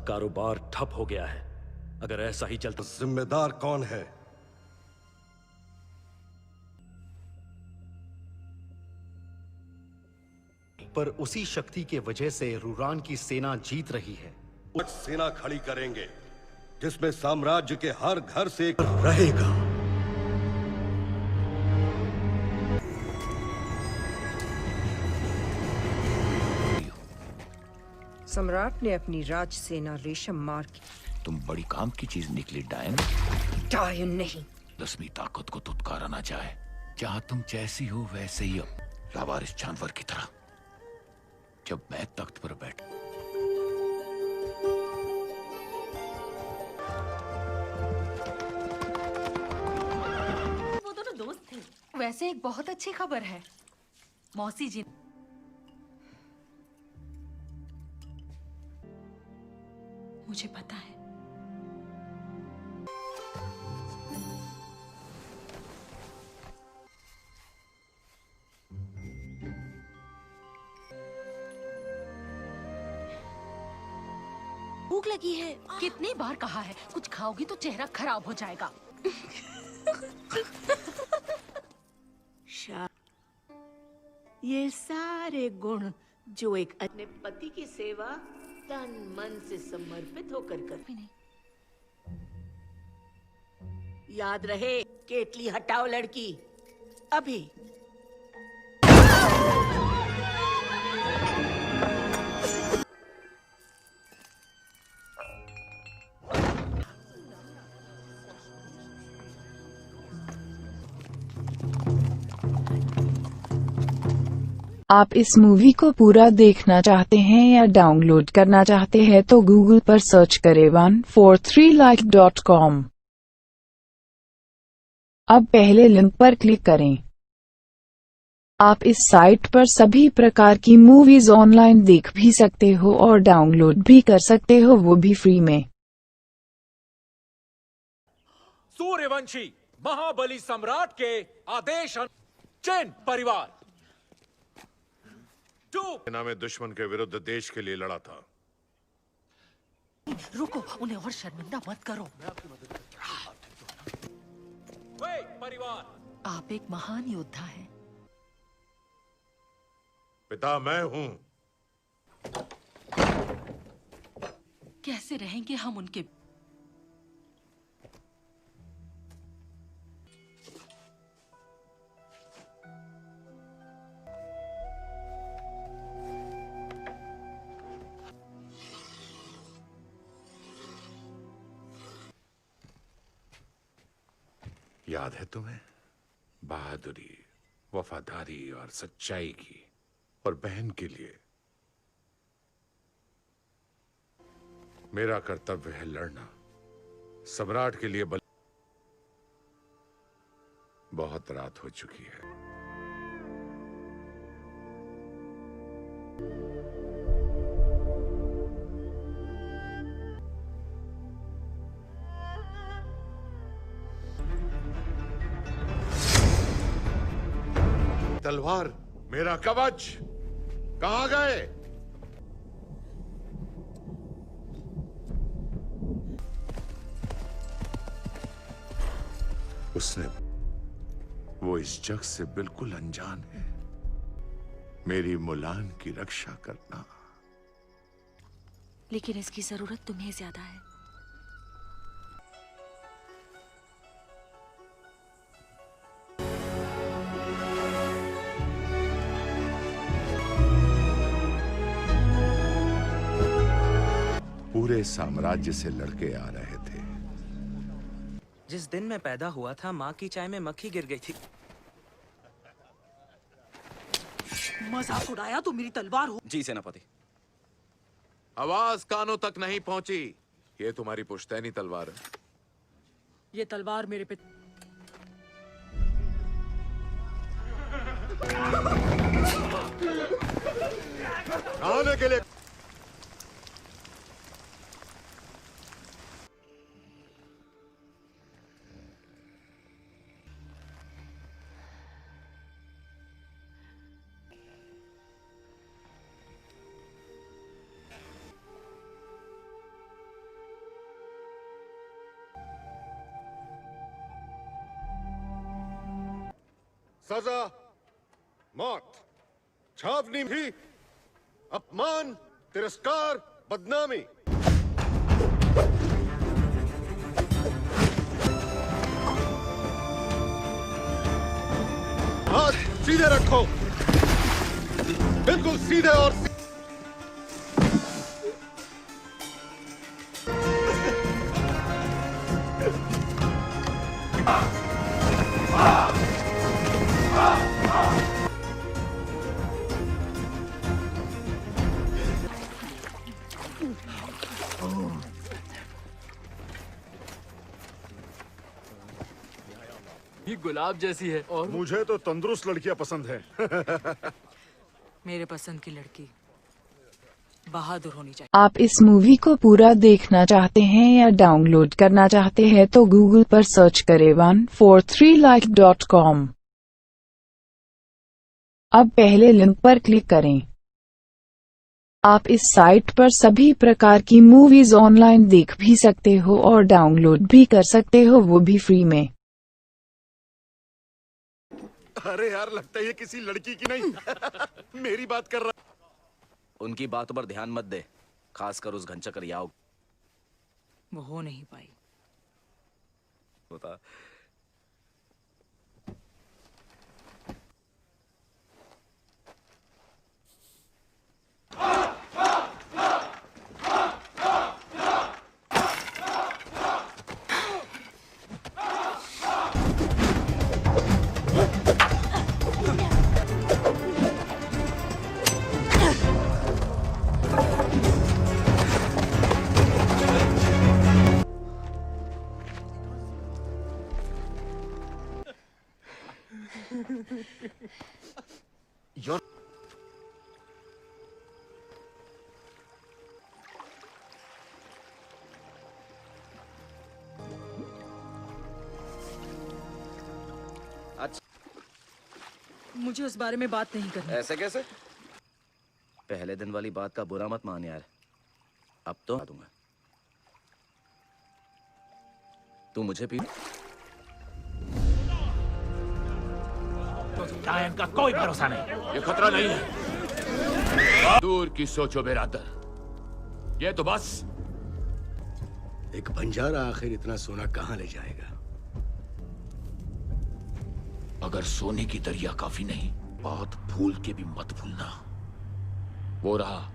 कारोबार ठप हो गया है। अगर ऐसा ही चलता जिम्मेदार कौन है? पर उसी शक्ति के वजह से रूरान की सेना जीत रही है। कुछ सेना खड़ी करेंगे जिसमें साम्राज्य के हर घर से एक रहेगा। सम्राट ने अपनी राज सेना रेशम मार की। तुम बड़ी काम की चीज निकली डायन। डायन नहीं, 10वीं ताकत को धुतकारा ना जाए। जहाँ तुम जैसी हो वैसे ही अब, लावारिस जानवर की तरह। जब मैं तख्त पर बैठ वो दोनों दोस्त थे। वैसे एक बहुत अच्छी खबर है, मौसी जी। मुझे पता है। भूख लगी है। कितनी बार कहा है, कुछ खाओगी तो चेहरा खराब हो जाएगा। ये सारे गुण जो एक अपने पति की सेवा तन मन से समर्पित होकर कर। याद रहे, केतली हटाओ लड़की, अभी। आप इस मूवी को पूरा देखना चाहते हैं या डाउनलोड करना चाहते हैं तो गूगल पर सर्च करें 143like.com। अब पहले लिंक पर क्लिक करें। आप इस साइट पर सभी प्रकार की मूवीज ऑनलाइन देख भी सकते हो और डाउनलोड भी कर सकते हो, वो भी फ्री में। सूर्यवंशी महाबली सम्राट के आदेश चैन परिवार सेना में दुश्मन के विरुद्ध देश के लिए लड़ा था। रुको, उन्हें और शर्मिंदा मत करो। परिवार, आप एक महान योद्धा हैं। पिता मैं हूं। कैसे रहेंगे हम उनके? याद है तुम्हें बहादुरी, वफादारी और सच्चाई की, और बहन के लिए मेरा कर्तव्य है लड़ना। सम्राट के लिए बहुत रात हो चुकी है। तलवार, मेरा कवच कहां गए? उसने, वो इस जग से बिल्कुल अनजान है। मेरी मुलान की रक्षा करना। लेकिन इसकी जरूरत तुम्हें ज्यादा है। पूरे साम्राज्य से लड़के आ रहे थे। जिस दिन मैं पैदा हुआ था, माँ की चाय में मक्खी गिर गई थी। मजाक उड़ाया तो मेरी तलवार हो। जी सेनापति। आवाज कानों तक नहीं पहुंची। ये तुम्हारी पुश्तैनी तलवार है। ये तलवार मेरे पे आने के लिए सजा मौत, छावनी भी अपमान, तिरस्कार, बदनामी। हाथ सीधे रखो, बिल्कुल सीधे और ये गुलाब जैसी है और मुझे तो तंदुरुस्त लड़कियां पसंद है। मेरे पसंद की लड़की बहादुर होनी चाहिए। आप इस मूवी को पूरा देखना चाहते हैं या डाउनलोड करना चाहते हैं तो गूगल पर सर्च करें 143like.com। अब पहले लिंक पर क्लिक करें। आप इस साइट पर सभी प्रकार की मूवीज ऑनलाइन देख भी सकते हो और डाउनलोड भी कर सकते हो, वो भी फ्री में। अरे यार, लगता है ये किसी लड़की की नहीं मेरी बात कर रहा। उनकी बातों पर ध्यान मत दे, खासकर उस घनचक्कर याव। वो हो नहीं पाई। होता मुझे उस बारे में बात नहीं करनी। ऐसे कैसे? पहले दिन वाली बात का बुरा मत मान यार, अब तो बता दूंगा। तू मुझे भी टाइम का कोई भरोसा नहीं। ये खतरा नहीं है। दूर की सोचो बेरादर, ये तो बस एक बंजारा आखिर इतना सोना कहां ले जाएगा? अगर सोने की दरिया काफी नहीं, बात भूल के भी मत भूलना। वो रहा।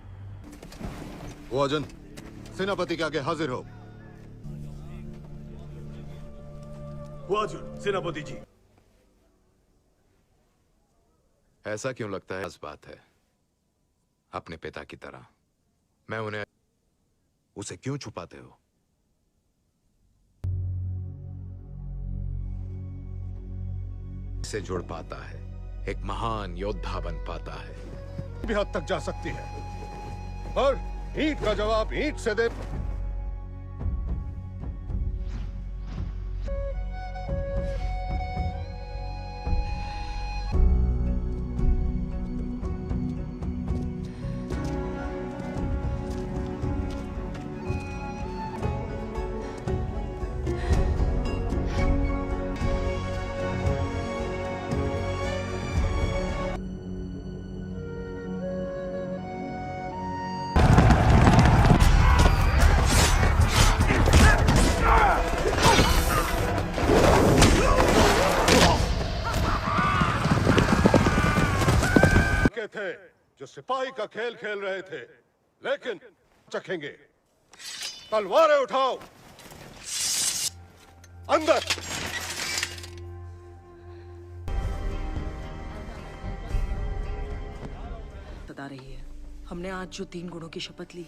वो अर्जुन, सेनापति के आगे हाजिर हो। वो अर्जुन, सेनापति जी। ऐसा क्यों लगता है? इस बात है अपने पिता की तरह। मैं उन्हें उसे क्यों छुपाते हो? से जुड़ पाता है, एक महान योद्धा बन पाता है। भी हद तक जा सकती है, पर ईंट का जवाब ईंट से दे। थे जो सिपाही का खेल खेल रहे थे, लेकिन चखेंगे। तलवारें उठाओ, अंदर। बता रही है, हमने आज जो 3 गुणों की शपथ ली,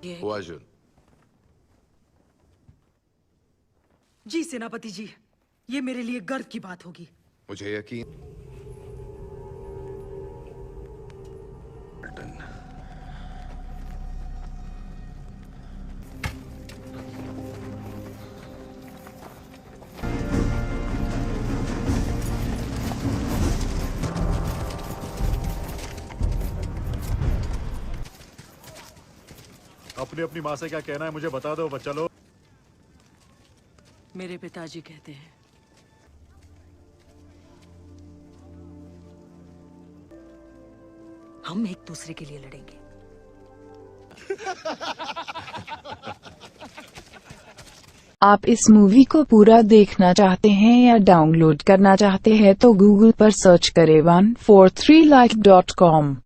ये वो अर्जुन, जी सेनापति जी, ये मेरे लिए गर्व की बात होगी। मुझे यकीन। अपनी अपनी माँ से क्या कहना है मुझे बता दो बच्चा लोग। मेरे पिताजी कहते हैं हम एक दूसरे के लिए लड़ेंगे। आप इस मूवी को पूरा देखना चाहते हैं या डाउनलोड करना चाहते हैं तो गूगल पर सर्च करें 143like.com।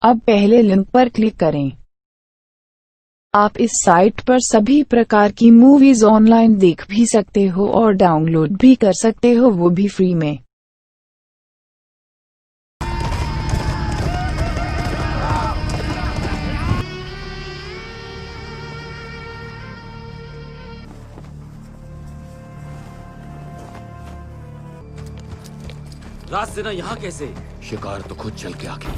अब पहले लिंक पर क्लिक करें। आप इस साइट पर सभी प्रकार की मूवीज ऑनलाइन देख भी सकते हो और डाउनलोड भी कर सकते हो, वो भी फ्री में। राज सेना यहाँ कैसे? शिकार तो खुद चल के आगे।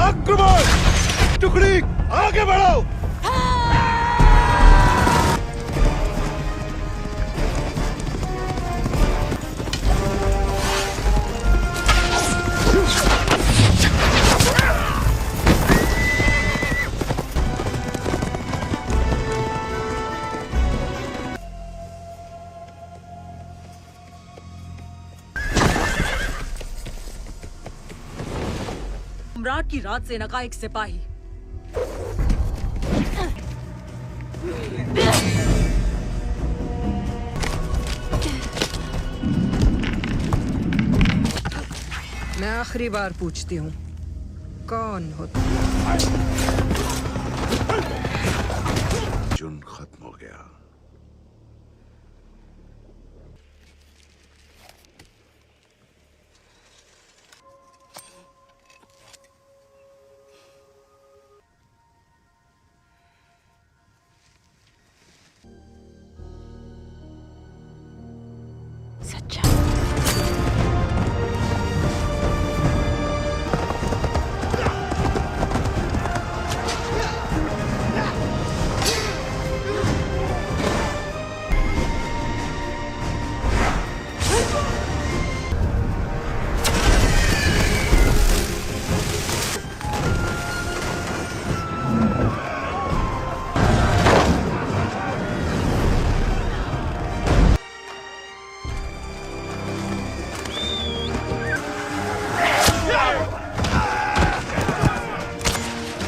आक्रमण! टुकड़ी आगे बढ़ो! सम्राट की राज सेना का एक सिपाही। मैं आखिरी बार पूछती हूँ, कौन हो तुम? जुन खत्म हो गया। सच्चा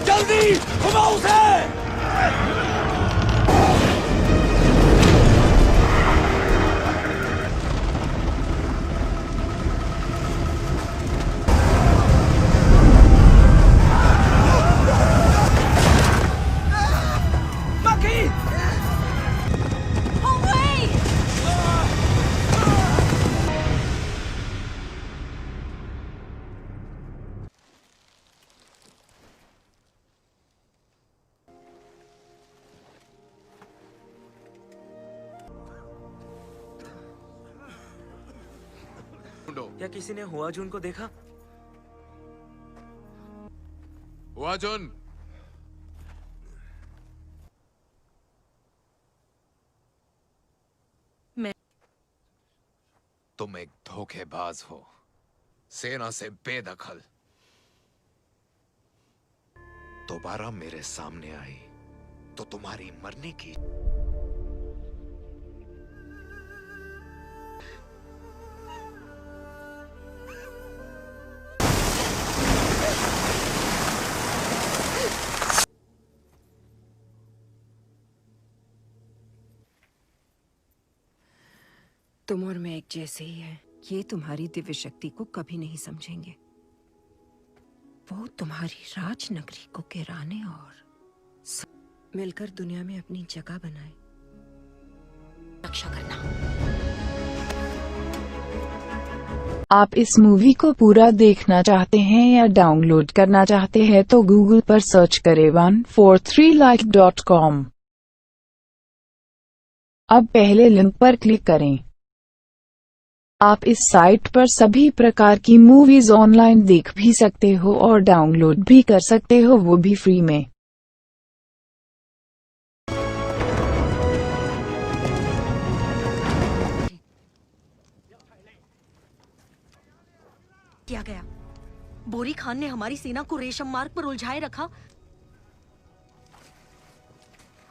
जल्दी घुमाओ उसे! क्या किसी ने हुआ जून को देखा? हुआ जुन, मैं तुम एक धोखेबाज हो, सेना से बेदखल। दोबारा मेरे सामने आई तो तुम्हारी मरने की। तुम और मैं एक जैसे ही हैं। ये तुम्हारी दिव्य शक्ति को कभी नहीं समझेंगे। वो तुम्हारी राजनगरी को गिराने और मिलकर दुनिया में अपनी जगह बनाए। रक्षा करना। आप इस मूवी को पूरा देखना चाहते हैं या डाउनलोड करना चाहते हैं तो गूगल पर सर्च करें 143like.com। अब पहले लिंक पर क्लिक करें। आप इस साइट पर सभी प्रकार की मूवीज ऑनलाइन देख भी सकते हो और डाउनलोड भी कर सकते हो, वो भी फ्री में। किया गया। बोरी खान ने हमारी सेना को रेशम मार्ग पर उलझाए रखा।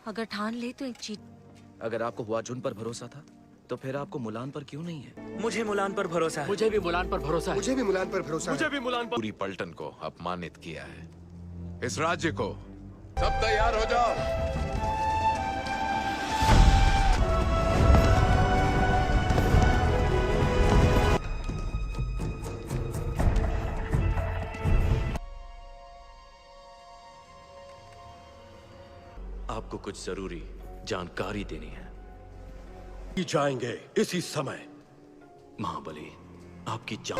अगर ठान ले तो एक चीज। अगर आपको हुआजुन पर भरोसा था तो फिर आपको मुलान पर क्यों नहीं है? मुझे मुलान पर भरोसा है। मुझे भी मुलान पर भरोसा है। मुझे भी मुलान पर भरोसा मुझे भी मुलान पर। पूरी पलटन को अपमानित किया है, इस राज्य को। सब तैयार हो जाओ। आपको कुछ जरूरी जानकारी देनी है। जाएंगे इसी समय। महाबली, आपकी जान।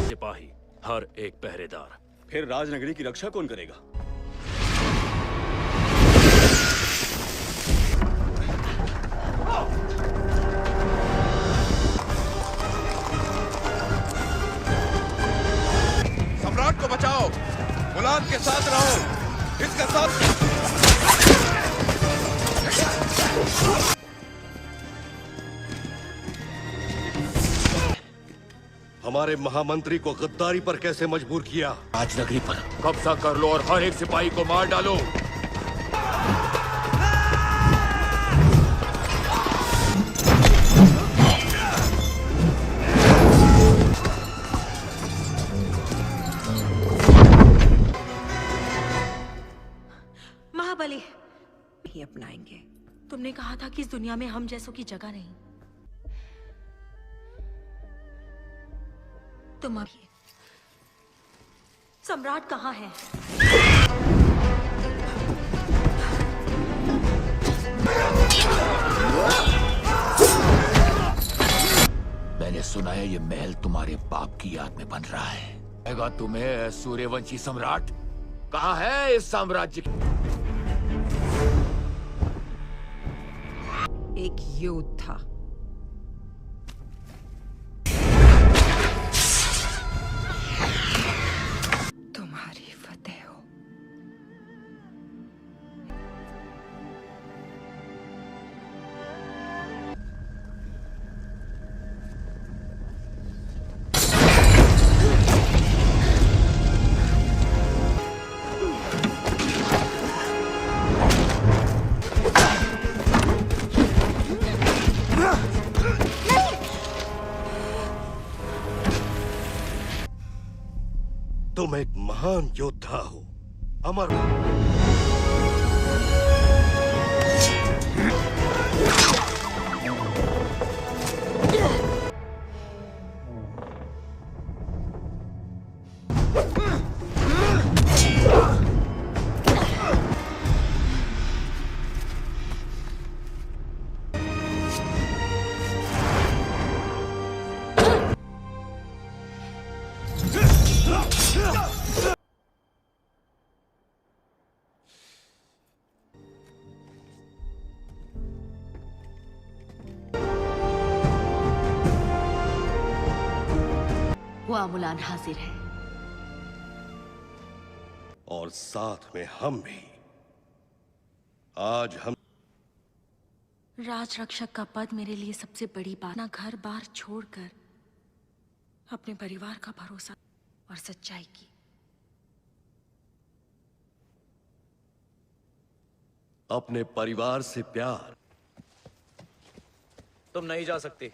सिपाही, हर एक पहरेदार। फिर राजनगरी की रक्षा कौन करेगा? सम्राट को बचाओ, मुलान के साथ रहो, इसका साथ। हमारे महामंत्री को गद्दारी पर कैसे मजबूर किया? राजनगरी पर कब्जा कर लो और हर एक सिपाही को मार डालो। महाबली, ही अपनाएंगे। तुमने कहा था कि इस दुनिया में हम जैसों की जगह नहीं। तुम अभी सम्राट कहाँ है? मैंने सुना है ये महल तुम्हारे बाप की याद में बन रहा है। कहेगा तुम्हें सूर्यवंशी सम्राट? कहाँ है इस साम्राज्य की? एक योद्धा। तुम्हारी फतेह हो। तुम एक महान योद्धा हो, अमर। हुआ मुलान हाजिर है, और साथ में हम भी। आज हम राज रक्षक का पद मेरे लिए सबसे बड़ी बात। ना घर बार छोड़कर अपने परिवार का भरोसा और सच्चाई की। अपने परिवार से प्यार। तुम नहीं जा सकती।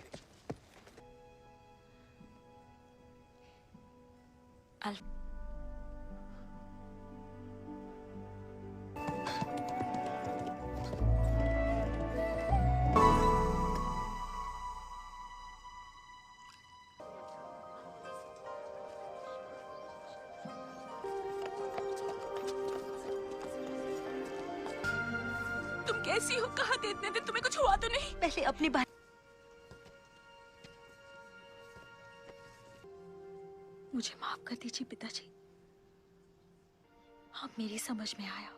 तुम कैसी हो? कहाँ थे इतने दिन? तुम्हें कुछ हुआ तो नहीं? पहले अपनी बात। मुझे माफ कर दीजिए पिताजी, अब मेरी समझ में आया।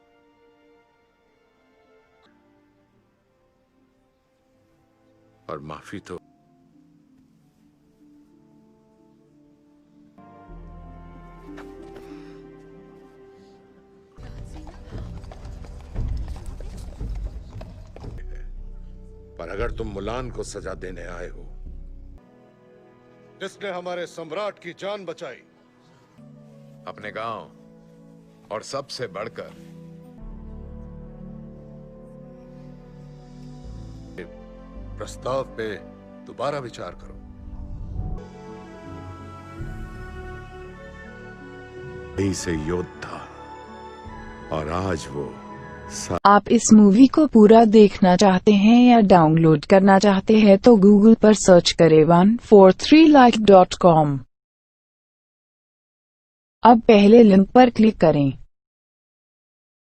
और माफी तो पर अगर तुम मुलान को सजा देने आए हो, जिसने हमारे सम्राट की जान बचाई, अपने गांव और सबसे बढ़कर प्रस्ताव पे दोबारा विचार करो। यही से योद्धा और आज वो आप इस मूवी को पूरा देखना चाहते हैं या डाउनलोड करना चाहते हैं तो गूगल पर सर्च करें 143like.com। अब पहले लिंक पर क्लिक करें।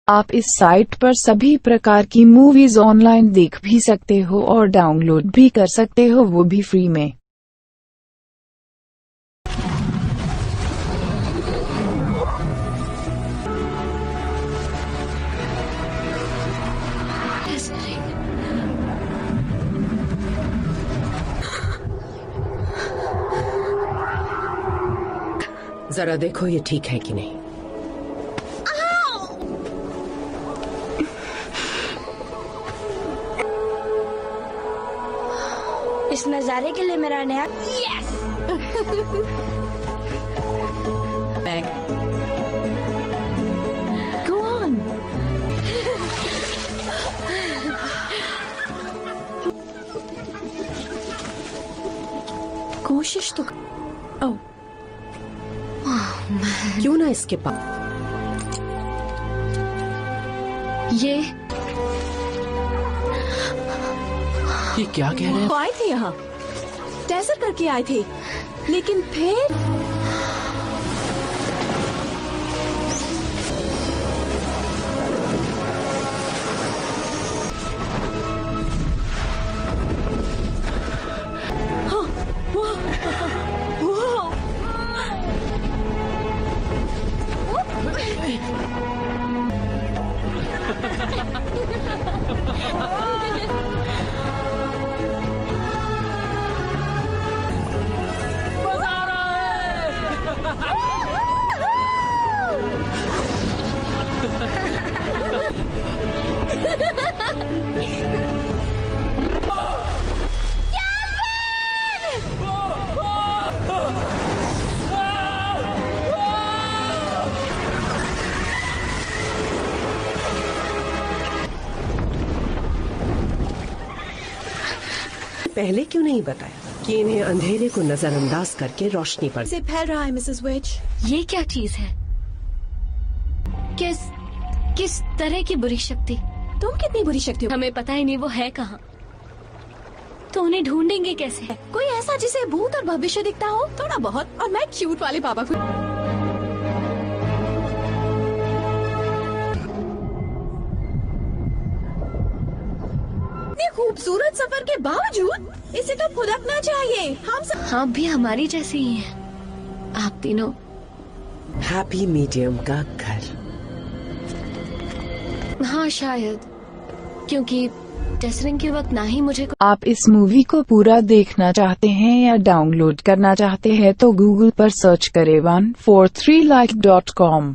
आप इस साइट पर सभी प्रकार की मूवीज ऑनलाइन देख भी सकते हो और डाउनलोड भी कर सकते हो, वो भी फ्री में। जरा देखो ये ठीक है कि नहीं। इस नजारे के लिए मेरा नया यस गो ऑन। कोशिश तो ओह क्यों ना इसके पास ये क्या कह रहे हैं? आए थे यहाँ टेस्ट करके आए थे, लेकिन फिर पहले क्यों नहीं बताया कि इन्हें अंधेरे को नजरअंदाज करके रोशनी पर से फैल रहा है मिसेस वेज। ये क्या चीज है? किस तरह की बुरी शक्ति? तुम कितनी बुरी शक्ति हो? हमें पता ही नहीं वो है कहाँ, तो उन्हें ढूंढेंगे कैसे? कोई ऐसा जिसे भूत और भविष्य दिखता हो? थोड़ा बहुत। और मैं क्यूट वाले पापा को खूबसूरत सफर के बावजूद इसे तो फुदकना चाहिए। हम सब हाँ भी हमारी जैसे ही हैं। आप तीनों हैप्पी मीडियम का घर। हाँ शायद, क्योंकि टेस्टिंग के वक्त ना ही मुझे आप इस मूवी को पूरा देखना चाहते हैं या डाउनलोड करना चाहते हैं तो गूगल पर सर्च करें 143like.com।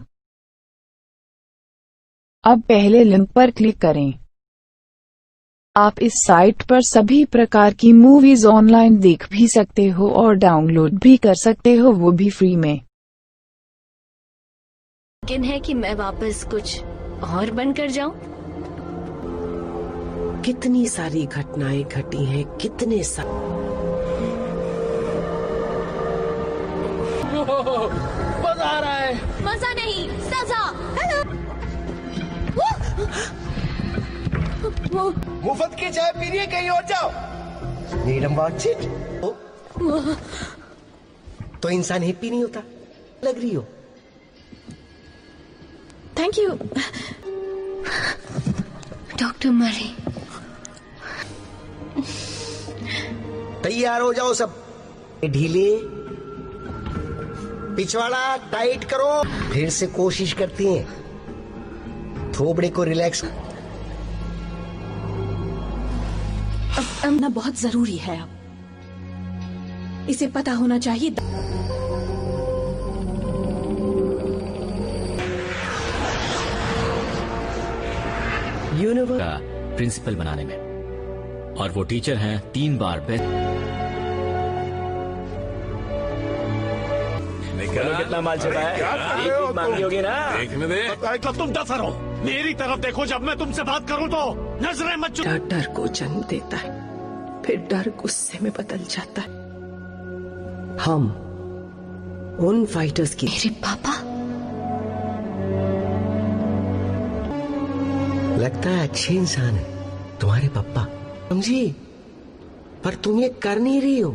अब पहले लिंक पर क्लिक करें। आप इस साइट पर सभी प्रकार की मूवीज ऑनलाइन देख भी सकते हो और डाउनलोड भी कर सकते हो, वो भी फ्री में। यकीन है कि मैं वापस कुछ और बनकर जाऊं। कितनी सारी घटनाएं घटी हैं, कितने मजा आ रहा है। मजा नहीं, सजा। मुफ्त की चाय पीनी है, कहीं और जाओ। Needham watch it. तो इंसान हैप्पी नहीं होता, लग रही हो। थैंक यू डॉक्टर मरी। तैयार हो जाओ सब। ढीले, पिछवाड़ा टाइट करो। फिर से कोशिश करती हैं, थोबड़े को रिलैक्स। ना बहुत जरूरी है, अब इसे पता होना चाहिए। यूनिवर्स का प्रिंसिपल बनाने में, और वो टीचर हैं 3 बार बेस्ट। बोलो कितना माल छिपा है? एक मांगी होगी ना? देखने दे। मतलब तुम डर रहो, मेरी तरफ देखो, जब मैं तुमसे बात करूं तो नजरें मत चुराओ। डर को जन्म देता है, फिर डर गुस्से में बदल जाता है। हम उन फाइटर्स की। मेरे पापा? लगता है अच्छे इंसान है तुम्हारे पापा, समझी? पर तुम ये कर नहीं रही हो,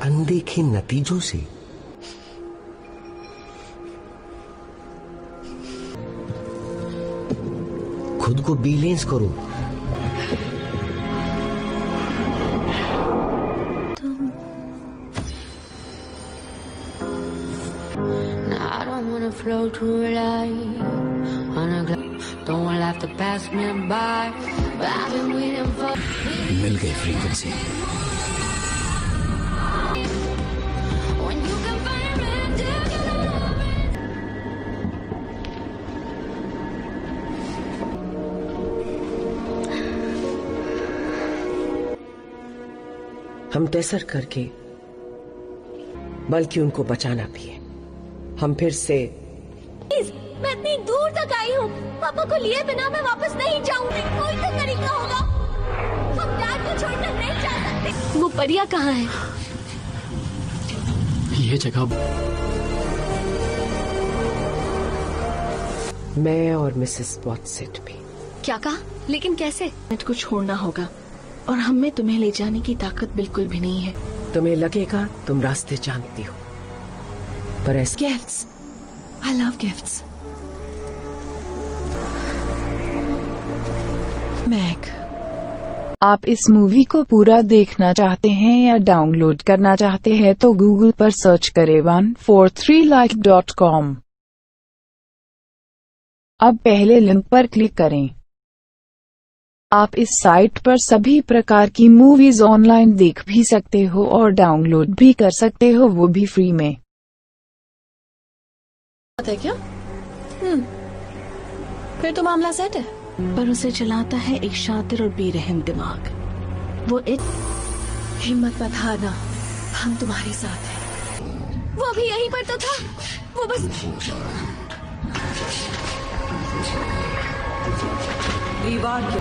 अनदेखे नतीजों से। खुद को बैलेंस करो। Float through life on a glass. Don't have to pass me by, but I've been waiting for. मिल गई frequency. When you can find me, हम टेसर करके बल्कि उनको बचाना भी है। हम फिर से। मैं इतनी दूर तक आई हूँ, पापा को लिए बिना मैं वापस नहीं जाऊंगी। कोई तो तरीका होगा, हम डैड को छोड़कर नहीं जा सकते। वो परिया कहाँ है? ये जगह। मैं और मिसेस वॉटसेट भी। क्या कहा? लेकिन कैसे? नेट को छोड़ना होगा और हम में तुम्हें ले जाने की ताकत बिल्कुल भी नहीं है। तुम्हें लगेगा तुम रास्ते जानती हो, पर ऐसे gifts, I love gifts. Mag, आप इस मूवी को पूरा देखना चाहते हैं या डाउनलोड करना चाहते हैं तो गूगल पर सर्च करें 143like.com। अब पहले लिंक पर क्लिक करें। आप इस साइट पर सभी प्रकार की मूवीज ऑनलाइन देख भी सकते हो और डाउनलोड भी कर सकते हो, वो भी फ्री में। पता है क्या? फिर तो मामला सेट है। पर उसे चलाता है एक शातिर और बेरहम दिमाग। वो एक हिम्मत मत हारना, हम तुम्हारे साथ हैं। वो अभी यहीं पर तो था, वो बस दीवार के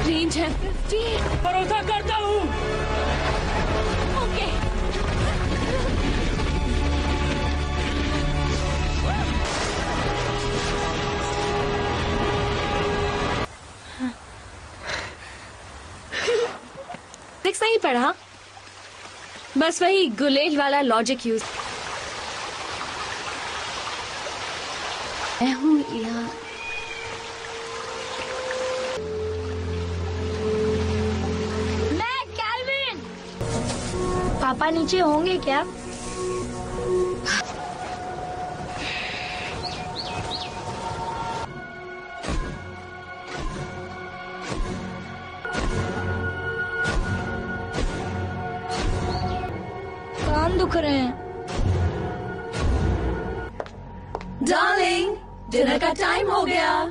रेंज है 50। भरोसा करता हूँ। ओके। फिजिक्स नहीं पढ़ा, बस वही गुलेल वाला लॉजिक यूज। मैं हूँ यहाँ। पापा नीचे होंगे क्या? कान दुख रहे हैं। डार्लिंग, डिनर का टाइम हो गया।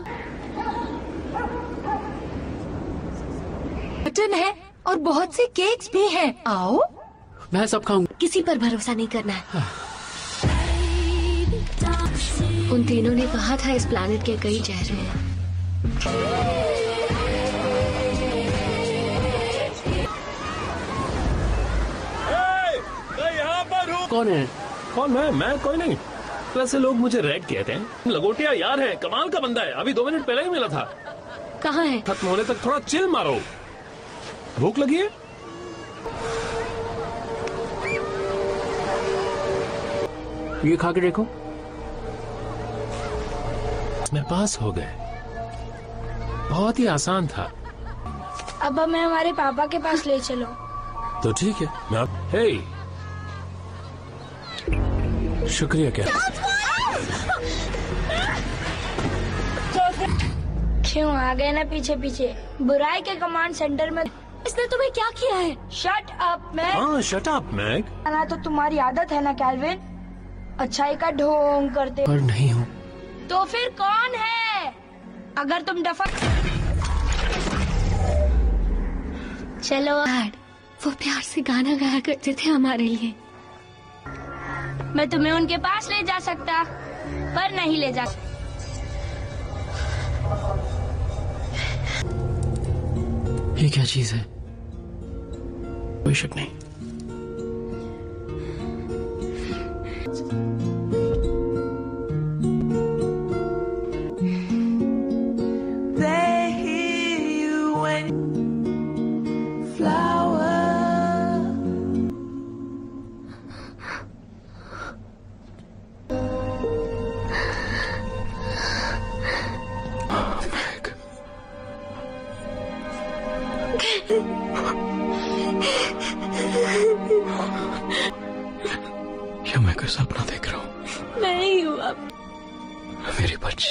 मटन है और बहुत से केक्स भी हैं। आओ। मैं सब खाऊंगा। किसी पर भरोसा नहीं करना है। उन तीनों ने कहा था इस प्लैनेट के कई चेहरे हैं। मैं यहाँ पर हूँ। कौन है? कौन? मैं कोई नहीं। वैसे लोग मुझे रेड कहते हैं। लगोटिया यार है, कमाल का बंदा है। अभी 2 मिनट पहले ही मिला था। कहाँ है? खत्म होने तक थोड़ा चिल मारो। भूख लगी है? ये खा के देखो। मैं पास हो गए। बहुत ही आसान था। अब हमें हमारे पापा के पास ले चलो। तो ठीक है, मैं हे शुक्रिया। क्या क्यों आ गए ना पीछे पीछे? बुराई के कमांड सेंटर में इसने तुम्हें क्या किया है? Shut up Mag. हाँ शट अप मैग। ना तो तुम्हारी आदत है ना कैल्विन, अच्छाई का ढोंग करते। पर नहीं हूँ। तो फिर कौन है? अगर तुम दफा चलो डैड, वो प्यार से गाना गाया करते थे हमारे लिए। मैं तुम्हें उनके पास ले जा सकता, पर नहीं ले जा। ये क्या चीज है? कोई शक नहीं। क्या मैं कोई सपना देख रहा हूँ? नहीं हुआ मेरी बच्ची।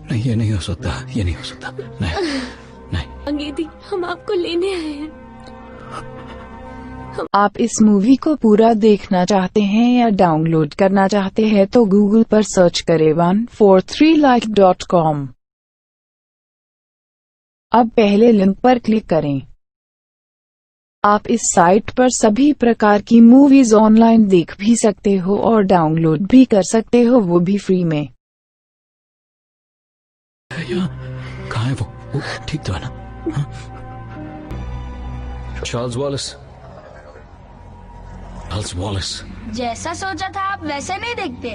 नहीं, ये नहीं हो सकता, ये नहीं हो सकता। नहीं नहीं अंगीती, हम आपको लेने आए हैं। आप इस मूवी को पूरा देखना चाहते हैं या डाउनलोड करना चाहते हैं तो गूगल पर सर्च करें 143like.com। अब पहले लिंक पर क्लिक करें। आप इस साइट पर सभी प्रकार की मूवीज ऑनलाइन देख भी सकते हो और डाउनलोड भी कर सकते हो, वो भी फ्री में। कहाँ है वो ठीक तो है ना? चार्ल्स वॉलिस। जैसा सोचा था आप वैसे नहीं देखते।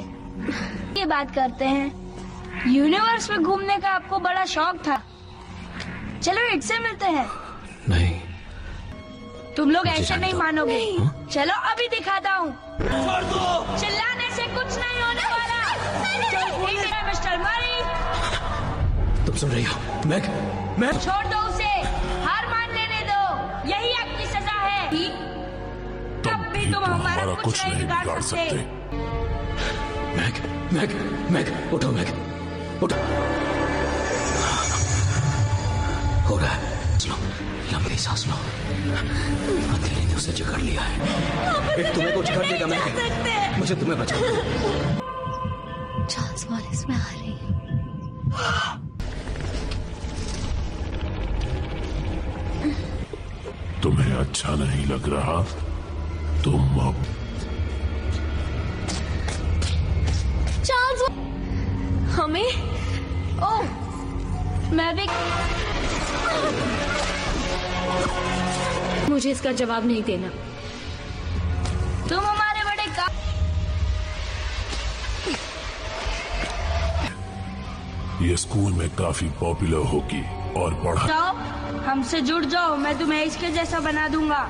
ये बात करते हैं, यूनिवर्स में घूमने का आपको बड़ा शौक था। चलो इससे मिलते हैं। नहीं, तुम लोग ऐसे नहीं मानोगे। चलो अभी दिखाता हूँ। चिल्लाने से कुछ नहीं होने वाला। मिस्टर मरी, तुम सुन रही हो? मैग, छोड़ दो उसे, हार मान लेने दो, यही आपकी सजा है। तब भी तुम हमारा कुछ नहीं बिगाड़ सकते। मैग, उठो मैग, उठो। हो रहा है, सुनो, लंबी सांस लो। अंधेरे ने उसे जकड़ लिया है। तुम्हें कुछ कर देगा मैग, मुझे तुम्हें बचाओ। चार्ल्स वॉलिस में आ रही है। तुम्हें अच्छा नहीं लग रहा? तुम अब चार्ल्स, हमें ओह, मैं भी मुझे इसका जवाब नहीं देना। तुम हमारे बड़े ये स्कूल में काफी पॉपुलर होगी और पढ़ा। जाओ, हमसे जुड़ जाओ, मैं तुम्हें इसके जैसा बना दूंगा।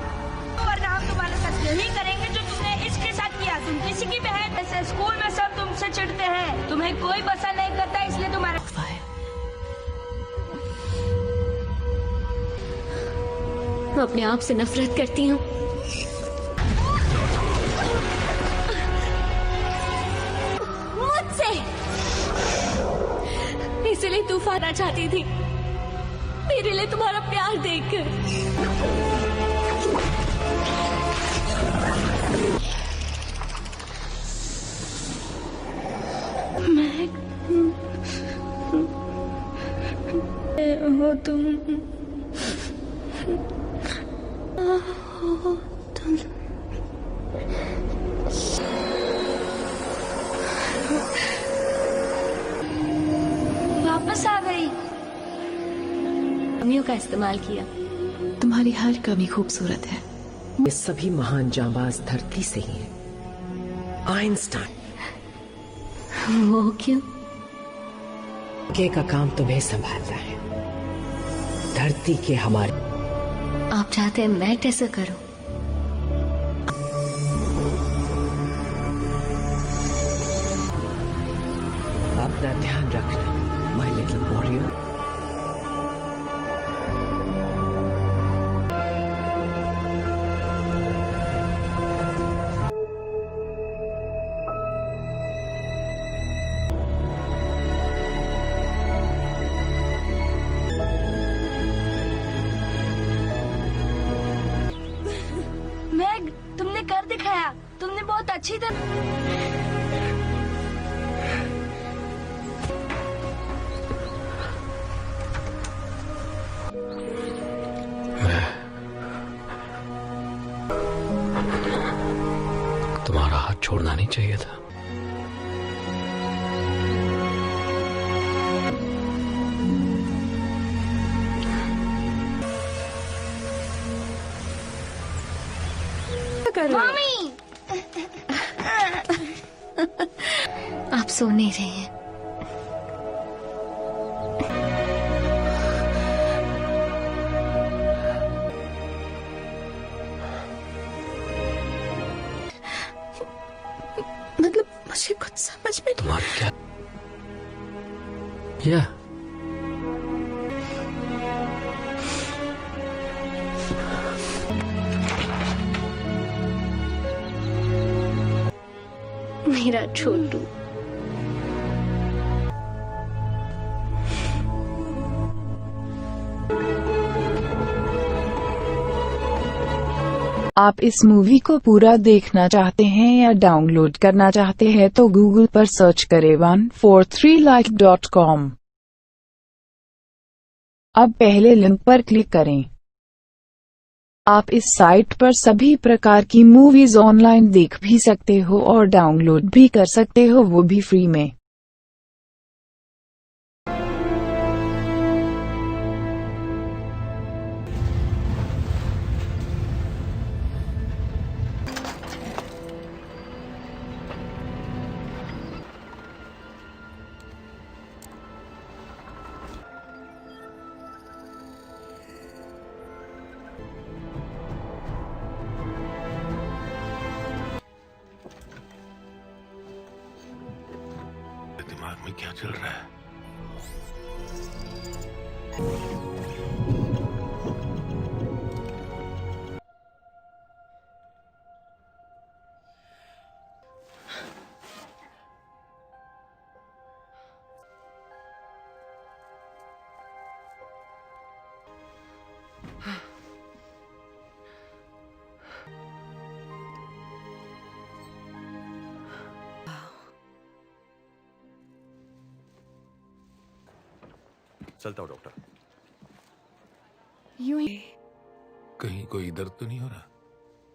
वरना हम तुम्हारे साथ यही करेंगे जो तुमने इसके साथ किया। तुम किसी की बहन ऐसे, स्कूल में सब तुमसे चिढ़ते हैं, तुम्हें कोई पसंद नहीं करता, इसलिए तुम्हारा मैं अपने आप से नफरत करती हूँ। मुझसे इसलिए तूफान आना चाहती थी, मेरे लिए तुम्हारा प्यार देखकर। हो तुम वापस आ गई। कमियों का इस्तेमाल किया। तुम्हारी हर कमी खूबसूरत है। ये सभी महान जांबाज धरती से ही हैं। आइंस्टाइन। वो क्यों? के का काम तुम्हें संभालना है। धरती के हमारे। आप चाहते हैं मैं कैसे करूं? अपना ध्यान रखना, माय लिटिल वॉरियर। मैंने बहुत अच्छी तरह तुम्हारा हाथ छोड़ना नहीं चाहिए था। मम्मी आप सो नहीं रहे हैं। मतलब मुझे कुछ समझ में नहीं। तुम्हारी क्या या मेरा छोटू। आप इस मूवी को पूरा देखना चाहते हैं या डाउनलोड करना चाहते हैं तो गूगल पर सर्च करें 143like.com। अब पहले लिंक पर क्लिक करें। आप इस साइट पर सभी प्रकार की मूवीज ऑनलाइन देख भी सकते हो और डाउनलोड भी कर सकते हो, वो भी फ्री में। दिमाग में क्या चल रहा है? चलता हूँ डॉक्टर। यूं ही कहीं कोई दर्द तो नहीं हो रहा?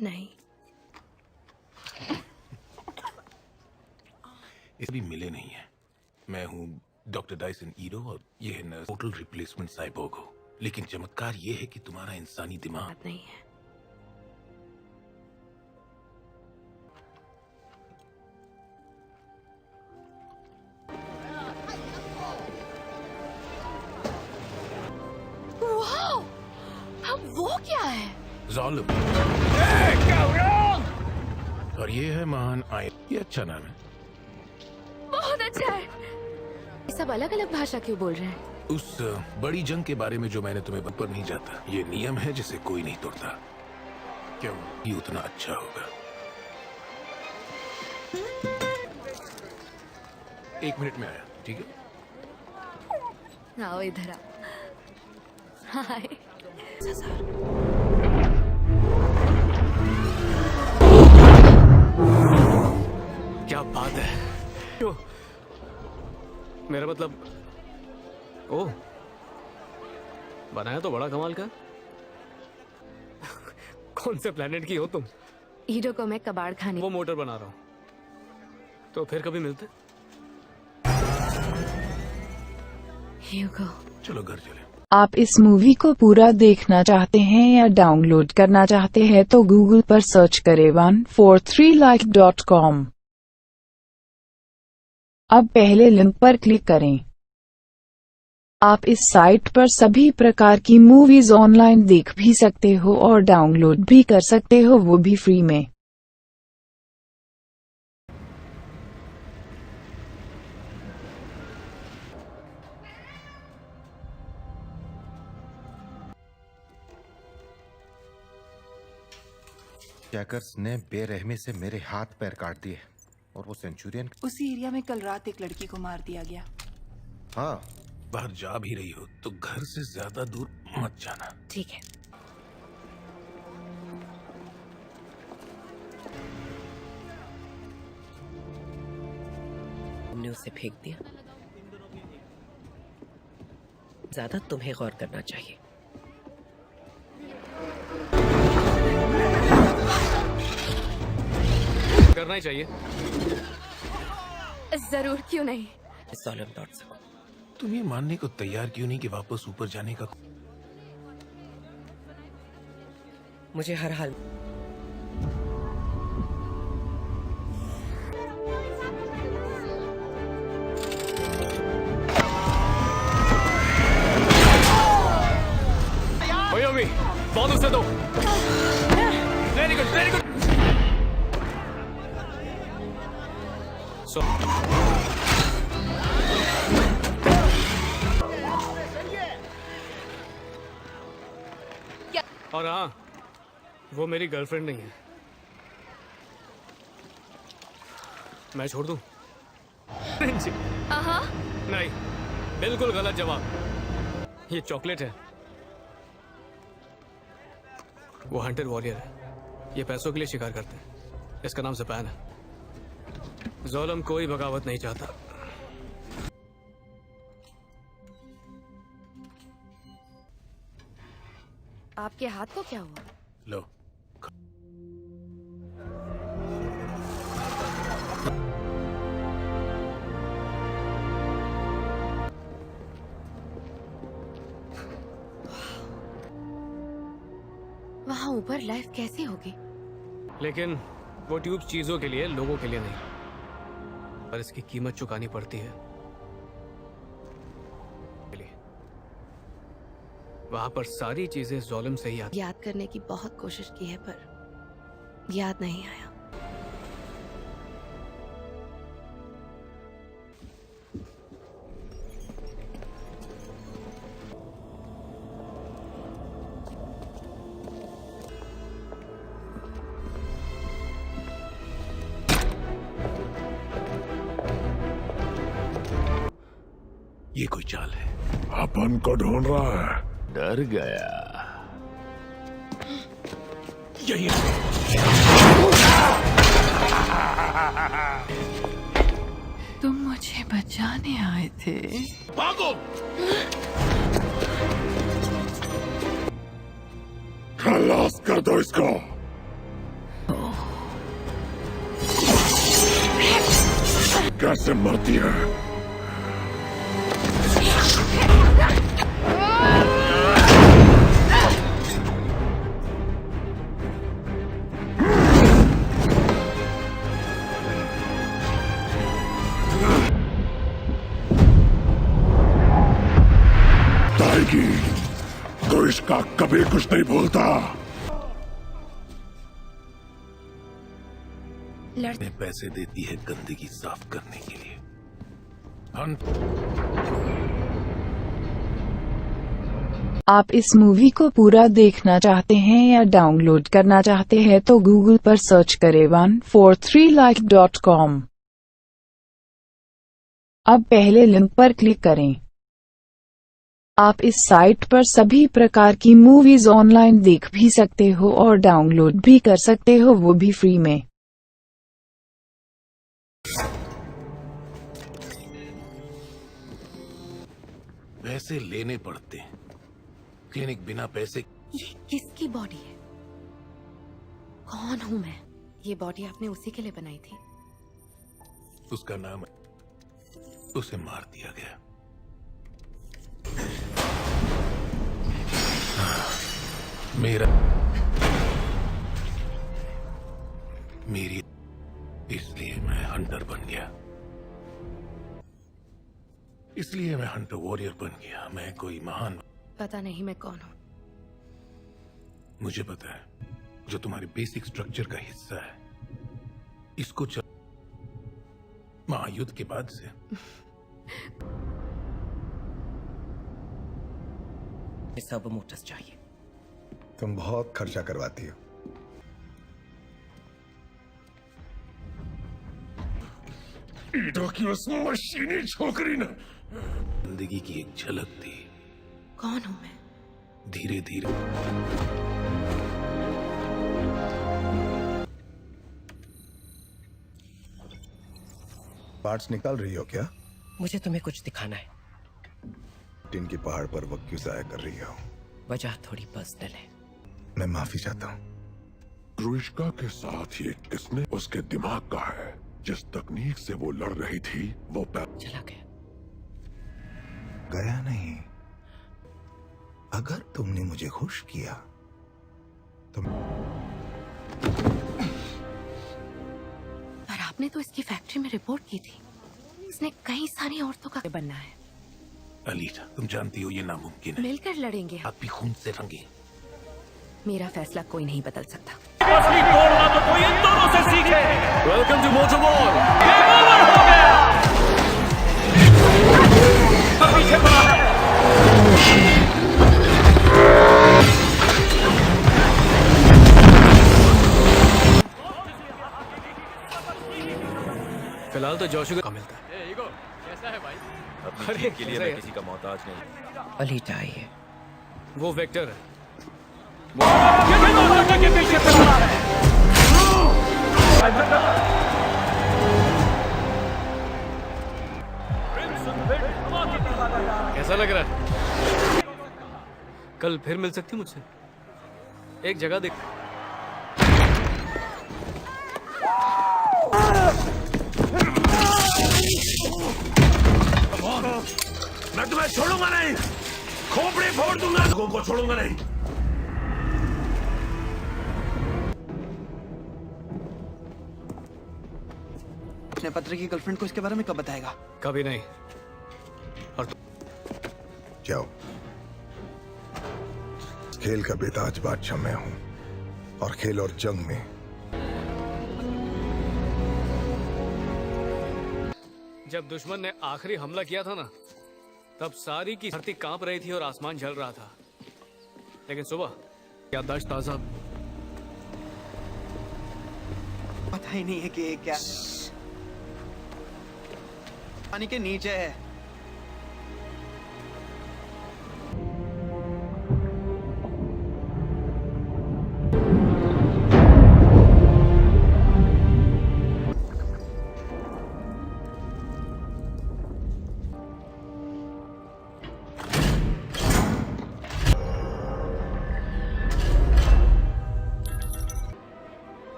नहीं। इस भी मिले नहीं है। मैं हूँ डॉक्टर डाइसन ईरो और ये है नर्स टोटल रिप्लेसमेंट साइबोर्ग। लेकिन चमत्कार ये है कि तुम्हारा इंसानी दिमाग नहीं है। वो क्या है? जालिम। और ये है महान आयन। ये अच्छा नाम है। बहुत अच्छा है। ये सब अलग अलग भाषा क्यों बोल रहे हैं? उस बड़ी जंग के बारे में जो मैंने तुम्हें पर नहीं जाता। ये नियम है जिसे कोई नहीं तोड़ता। क्यों? ये उतना अच्छा होगा। 1 मिनट में आया, ठीक है? आओ इधर आओ। हाय। क्या बात है? क्यों? मेरा मतलब ओह, बनाया तो बड़ा कमाल का। कौन से प्लेनेट की हो तुम? हीरो को मैं कबाड़ खाने वो मोटर बना रहा हूँ। तो फिर कभी मिलते? ह्यूगो। चलो घर चले। आप इस मूवी को पूरा देखना चाहते हैं या डाउनलोड करना चाहते हैं तो गूगल पर सर्च करें 143like.com। अब पहले लिंक पर क्लिक करें। आप इस साइट पर सभी प्रकार की मूवीज ऑनलाइन देख भी सकते हो और डाउनलोड भी कर सकते हो, वो भी फ्री में। जैकर्स ने बेरहमी से मेरे हाथ पैर काट दिए और वो सेंचुरियन उसी एरिया में कल रात एक लड़की को मार दिया गया। हाँ, बाहर जा भी रही हो तो घर से ज्यादा दूर मत जाना। ठीक है। तुमने उसे फेंक दिया। ज्यादा तुम्हें गौर करना चाहिए। करना ही चाहिए। जरूर, क्यों नहीं। तुम ये मानने को तैयार क्यों नहीं कि वापस ऊपर जाने का? मुझे हर हाल बहुत उसे दो। Very good, very good. और हाँ, वो मेरी गर्लफ्रेंड नहीं है। मैं छोड़ दूं? नहीं, बिल्कुल गलत जवाब। ये चॉकलेट है। वो हंटर वॉरियर है। ये पैसों के लिए शिकार करते हैं। इसका नाम ज़पान है। ज़ोलम कोई बगावत नहीं चाहता। आपके हाथ को क्या हुआ? लो। वहाँ ऊपर लाइफ कैसे होगी? लेकिन वो ट्यूब चीजों के लिए, लोगों के लिए नहीं। पर इसकी कीमत चुकानी पड़ती है। वहां पर सारी चीजें ज़ोलम से ही आती। याद करने की बहुत कोशिश की है पर याद नहीं आया। ये कोई चाल है। अपन को ढूंढ रहा है। डर गया। यही तुम मुझे बचाने आए थे। भागो! खलास कर दो इसको। कैसे मरती है? तो इसका कभी कुछ नहीं भूलता। लड़ने पैसे देती है गंदगी साफ करने के लिए। आप इस मूवी को पूरा देखना चाहते हैं या डाउनलोड करना चाहते हैं तो गूगल पर सर्च करें 143like.com। अब पहले लिंक पर क्लिक करें। आप इस साइट पर सभी प्रकार की मूवीज ऑनलाइन देख भी सकते हो और डाउनलोड भी कर सकते हो, वो भी फ्री में। पैसे लेने पड़ते हैं। क्लिनिक बिना पैसे। ये किसकी बॉडी है? कौन हूँ मैं? ये बॉडी आपने उसी के लिए बनाई थी? उसका नाम है। उसे मार दिया गया। मेरी इसलिए मैं हंटर बन गया। इसलिए मैं हंटर वॉरियर बन गया। मैं कोई महान। पता नहीं मैं कौन हूँ। मुझे पता है, जो तुम्हारे बेसिक स्ट्रक्चर का हिस्सा है। इसको महायुद्ध के बाद से सब मोटर्स चाहिए। तुम बहुत खर्चा करवाती हो। ईडो की उस मशीनी छोकरी ने जिंदगी की एक झलक थी। कौन हूं मैं? धीरे धीरे पार्ट्स निकाल रही हो क्या? मुझे तुम्हें कुछ दिखाना है। टिन की पहाड़ पर वक्त क्यों जाया कर रही हो? वजह थोड़ी पर्सनल है। मैं माफी चाहता हूँ। रुष्का के साथ ये किसने उसके दिमाग का है। जिस तकनीक से वो लड़ रही थी वो चला गया। गया नहीं। अगर तुमने मुझे खुश किया तो पर आपने तो इसकी फैक्ट्री में रिपोर्ट की थी। इसने कई सारी औरतों का बनना है। अलीजा, तुम जानती हो ये नामुमकिन है। मिलकर लड़ेंगे। आप भी खून से रंगे। मेरा फैसला कोई नहीं बदल सकता। तोड़ना तो कोई इन दोनों से सीखे। Welcome to moto war. Game over हो गया। पीछे पड़ा है। फिलहाल तो जोशु का मिलता है। ईगो, कैसा है भाई? अपने के लिए मैं किसी का मोहताज नहीं। अलीजा आई है। वो वेक्टर है। कैसा लग रहा है? कल फिर मिल सकती मुझसे? एक जगह देख। मैं तुम्हें छोड़ूंगा नहीं। खोपड़ी फोड़ दूंगा। लोगों को छोड़ूंगा नहीं। अपने पत्र की गर्लफ्रेंड को इसके बारे में कब बताएगा? कभी नहीं। और जाओ। खेल का बेताज बादशाह मैं हूं और खेल और जंग में जब दुश्मन ने आखिरी हमला किया था ना, तब सारी की धरती कांप रही थी और आसमान जल रहा था। लेकिन सुबह याददाश्त ताजा। पता ही नहीं है कि ये क्या पानी के नीचे है।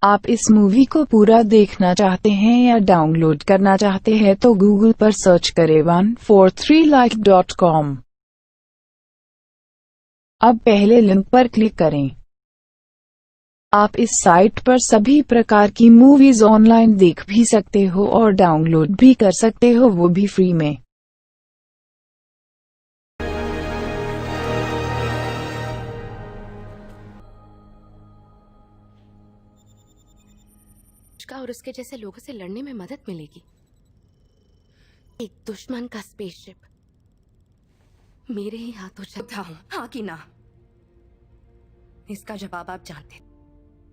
आप इस मूवी को पूरा देखना चाहते हैं या डाउनलोड करना चाहते हैं तो गूगल पर सर्च करें 143like.com। अब पहले लिंक पर क्लिक करें। आप इस साइट पर सभी प्रकार की मूवीज ऑनलाइन देख भी सकते हो और डाउनलोड भी कर सकते हो, वो भी फ्री में। और उसके जैसे लोगों से लड़ने में मदद मिलेगी। एक दुश्मन का स्पेसशिप मेरे ही हाथों चलता हूं। हाँ कि ना? इसका जवाब आप जानते।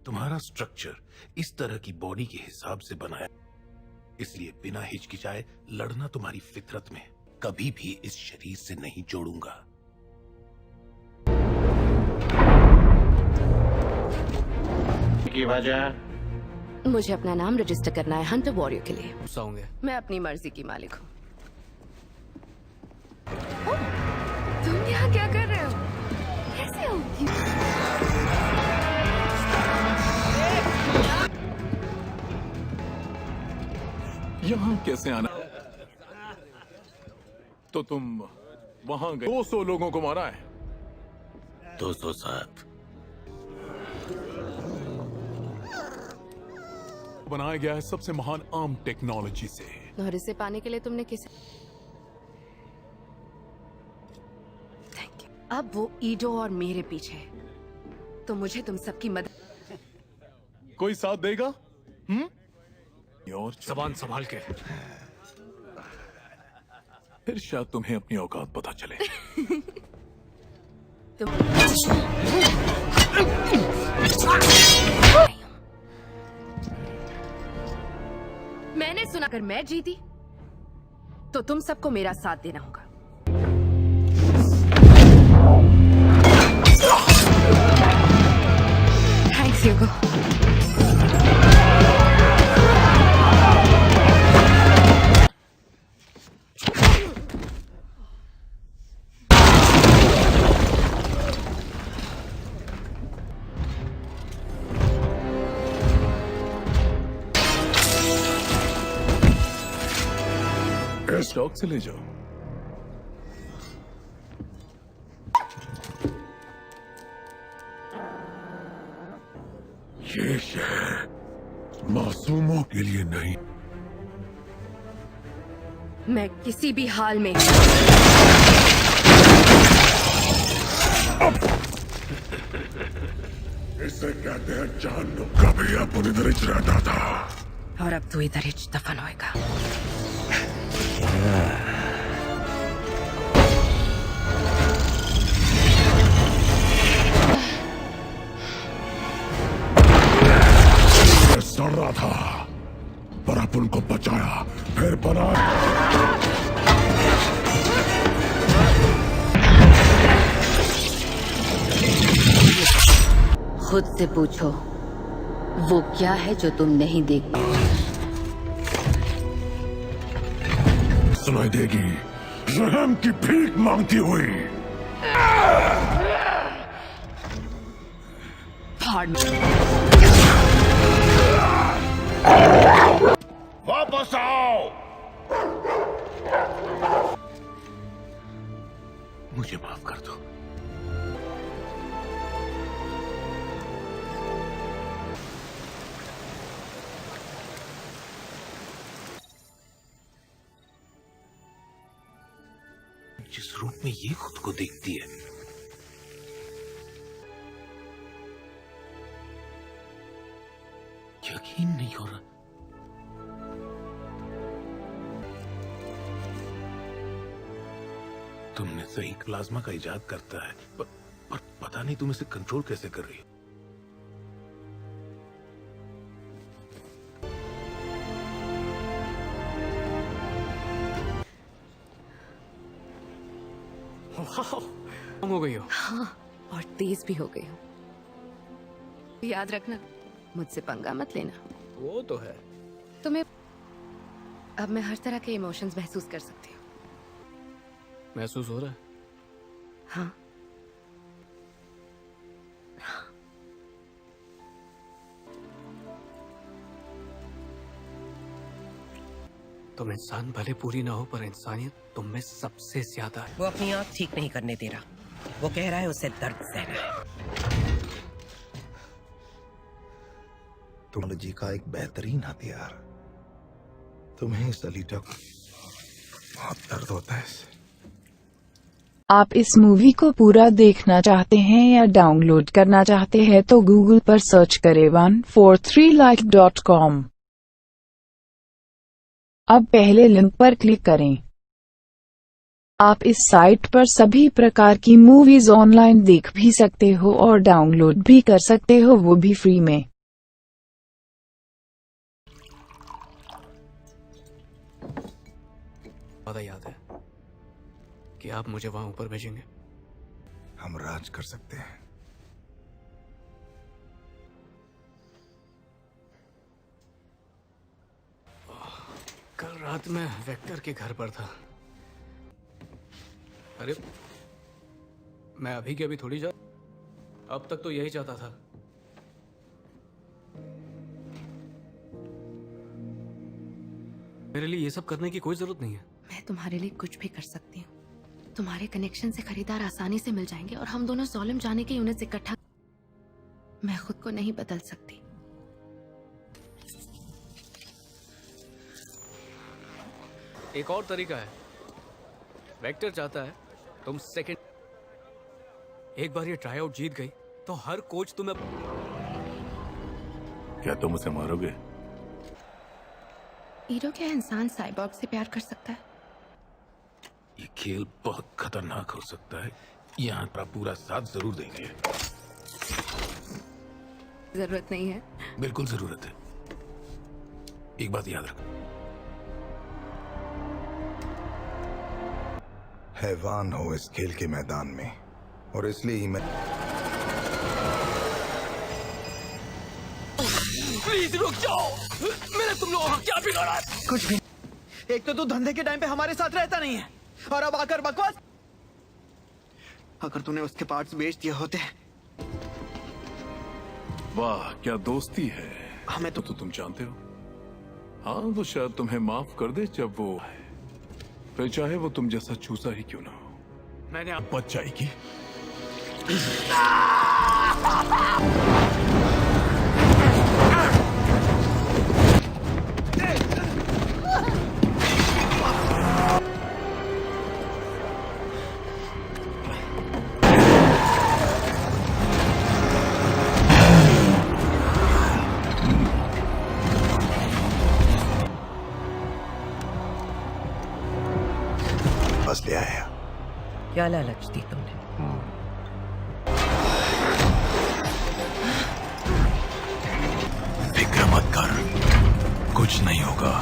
तुम्हारा स्ट्रक्चर इस तरह की बॉडी के हिसाब से बना है, इसलिए बिना हिचकिचाए लड़ना तुम्हारी फितरत में। कभी भी इस शरीर से नहीं जोड़ूंगा। की वजह मुझे अपना नाम रजिस्टर करना है हंटर वॉरियर के लिए। मैं अपनी मर्जी की मालिक हूँ। तुम यहाँ क्या कर रहे हो? कैसे हो? यहाँ कैसे आना? तो तुम वहां गए 200 लोगों को मारा है। 207 बनाया गया है सबसे महान आर्म टेक्नोलॉजी से। और इसे पाने के लिए तुमने किसे? Thank you. अब वो ईडो और मेरे पीछे है, तो मुझे तुम सबकी मदद। कोई साथ देगा? और जबान संभाल के। फिर शायद तुम्हें अपनी औकात पता चले। मैंने सुना, अगर मैं जीती तो तुम सबको मेरा साथ देना होगा। थैंक्स ह्यूगो। स्टॉक से ले जाओ। ये शहर मासूमों के लिए नहीं। मैं किसी भी हाल में इसे कहते हैं जहन्नुम। कभी अपन इधर ही रहता था और अब तू इधर ही दफन होएगा। सड़ रहा था पर अपन को बचाया, फिर बनाया। खुद से पूछो वो क्या है जो तुम नहीं देख पाओ। सुनाई देगी रहम की भीख मांगती हुई। वापस आओ। मुझे माफ कर दो। जिस रूप में ये खुद को देखती है, यकीन नहीं हो रहा। तुमने सही प्लाज्मा का इजाद करता है, पर पता नहीं तुम इसे कंट्रोल कैसे कर रही हो। हो गई हो। हाँ, और तेज भी हो गई हूँ। याद रखना, मुझसे पंगा मत लेना। वो तो है। तुम्हें अब मैं हर तरह के इमोशंस महसूस कर सकती हूँ। महसूस हो रहा है? हाँ। तुम इंसान भले पूरी ना हो, पर इंसानियत तुम में सबसे ज्यादा है। वो अपनी आंख ठीक नहीं करने दे रहा। वो कह रहा है उसे दर्द सहना है। टेक्नोलॉजी का एक बेहतरीन हथियार। तुम्हें इस अलीटा को बहुत दर्द होता है इससे। आप इस मूवी को पूरा देखना चाहते हैं या डाउनलोड करना चाहते हैं तो गूगल पर सर्च करें 143like.com। अब पहले लिंक पर क्लिक करें। आप इस साइट पर सभी प्रकार की मूवीज ऑनलाइन देख भी सकते हो और डाउनलोड भी कर सकते हो, वो भी फ्री में। वादा याद है कि आप मुझे वहां ऊपर भेजेंगे। हम राज कर सकते हैं। कल रात में वेक्टर के घर पर था। अरे मैं अभी के अभी थोड़ी जा, अब तक तो यही चाहता था। मेरे लिए ये सब करने की कोई जरूरत नहीं है। मैं तुम्हारे लिए कुछ भी कर सकती हूँ। तुम्हारे कनेक्शन से खरीदार आसानी से मिल जाएंगे और हम दोनों ज़ोलम जाने के यूनिट्स इकट्ठा। मैं खुद को नहीं बदल सकती। एक और तरीका है। वेक्टर चाहता है तुम सेकंड, एक बार ये ट्राई आउट जीत गई तो हर कोच तुम्हें। क्या तुम उसे मारोगे? हीरो क्या इंसान साइबॉर्ग से प्यार कर सकता है? ये खेल बहुत खतरनाक हो सकता है। यहाँ पर पूरा साथ जरूर देंगे। जरूरत नहीं है। बिल्कुल जरूरत है। एक बात याद रखो, हैवान हो इस खेल के मैदान में, और इसलिए ही मैं। प्लीज रुक जाओ। मैंने तुम लोगों का क्या बिगाड़ा? कुछ भी। एक तो तू धंधे के टाइम पे हमारे साथ रहता नहीं है, और अब आकर बकवास। अगर तूने उसके पार्ट्स बेच दिए होते। वाह क्या दोस्ती है। हमें तो तुम जानते हो। हाँ, वो शायद तुम्हें माफ कर दे जब वो फिर चाहे वो तुम जैसा चूसा ही क्यों ना हो, मैंने बच जाएगी। बस ले आया। क्या लालच दी तुमने? फिक्र मत कर, कुछ नहीं होगा।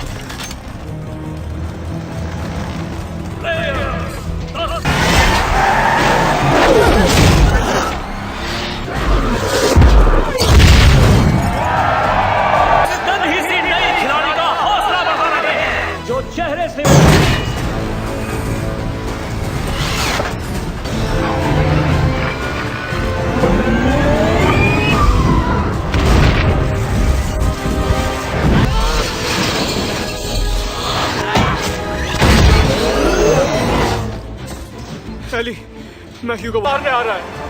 ही सी नई खिलाड़ी का हौसला बढ़ा रहे हैं, जो चेहरे से एली, मैं ह्यूगो मारने आ रहा है।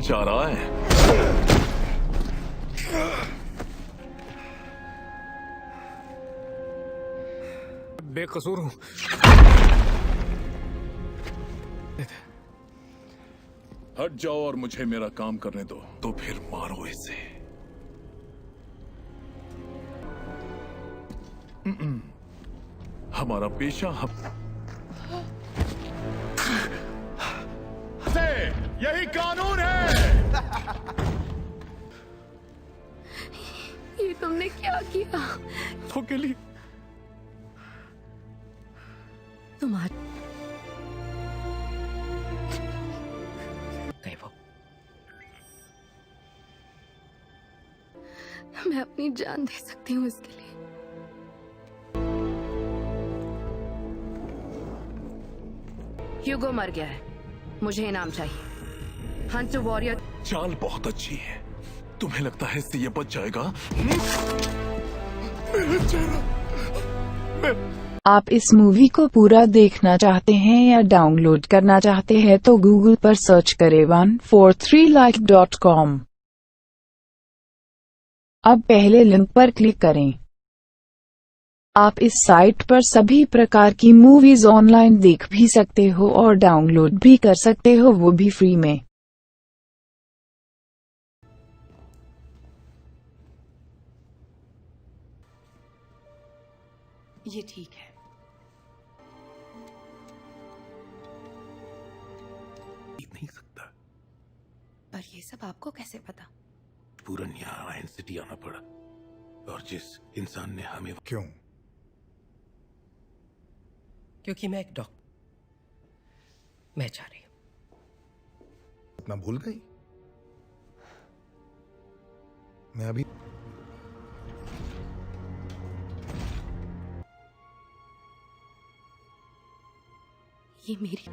जा रहा है। बेकसूर हूं। हट जाओ और मुझे मेरा काम करने दो, तो फिर मारो इसे। हमारा पेशा यही कानून है। ये तुमने क्या किया? तो के लिए तुम्हारे नहीं वो मैं अपनी जान दे सकती हूँ इसके लिए। ह्यूगो मर गया है, मुझे इनाम चाहिए। हंट वॉरियर चाल बहुत अच्छी है। तुम्हें लगता है इससे ये बच जाएगा? मेरा चेहरा। आप इस मूवी को पूरा देखना चाहते हैं या डाउनलोड करना चाहते हैं तो गूगल पर सर्च करें 143like.com। अब पहले लिंक पर क्लिक करें। आप इस साइट पर सभी प्रकार की मूवीज ऑनलाइन देख भी सकते हो और डाउनलोड भी कर सकते हो, वो भी फ्री में। ये ठीक है। नहीं सकता। पर ये सब आपको कैसे पता? पूरन यहाँ आयन सिटी आना पड़ा, और जिस इंसान ने हमें क्यों? क्योंकि मैं एक डॉक्टर। मैं जा रही हूं। अपना भूल गई? मैं अभी ये मेरी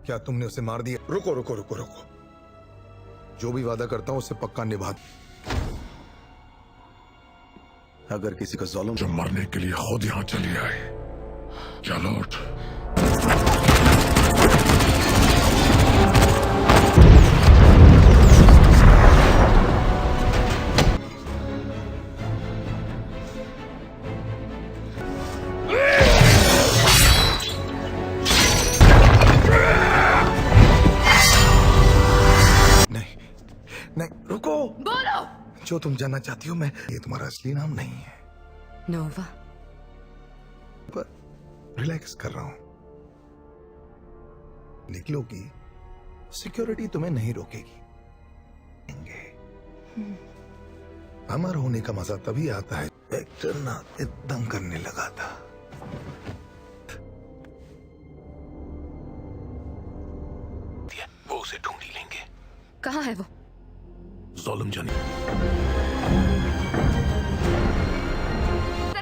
क्या तुमने उसे मार दिया? रुको रुको रुको रुको, जो भी वादा करता हूं उसे पक्का निभा। अगर किसी का ज़ुल्म जो मरने के लिए खुद यहाँ चली आए, चलो उठ। नहीं रुको, बोलो। जो तुम जानना चाहती हो, मैं ये तुम्हारा असली नाम नहीं है। नोवा। पर रिलैक्स कर रहा हूं। निकलोगी, सिक्योरिटी तुम्हें नहीं रोकेगी। अमर होने का मजा तभी आता है। वेक्टर ना एकदम करने लगा था। वो उसे ढूंढ ही लेंगे। कहाँ है वो? ज़ोलम जाने।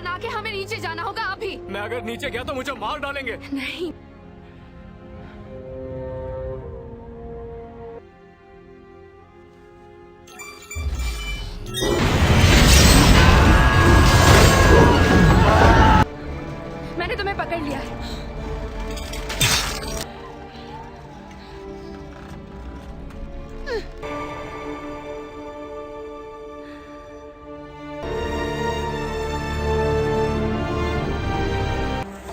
ना के हमें नीचे जाना होगा अभी। मैं अगर नीचे गया तो मुझे मार डालेंगे। नहीं। मैंने तुम्हें पकड़ लिया है।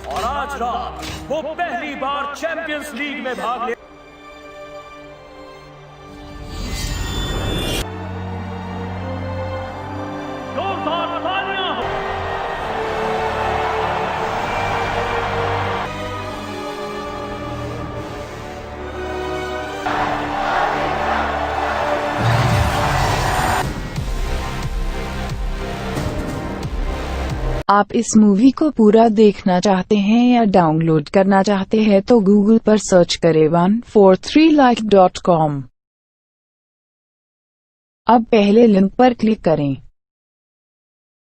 और आज रात वो पहली बार चैंपियंस लीग में भाग ले। जोरदार तालियां हो। आप इस मूवी को पूरा देखना चाहते हैं या डाउनलोड करना चाहते हैं तो गूगल पर सर्च करें 143like.com। अब पहले लिंक पर क्लिक करें।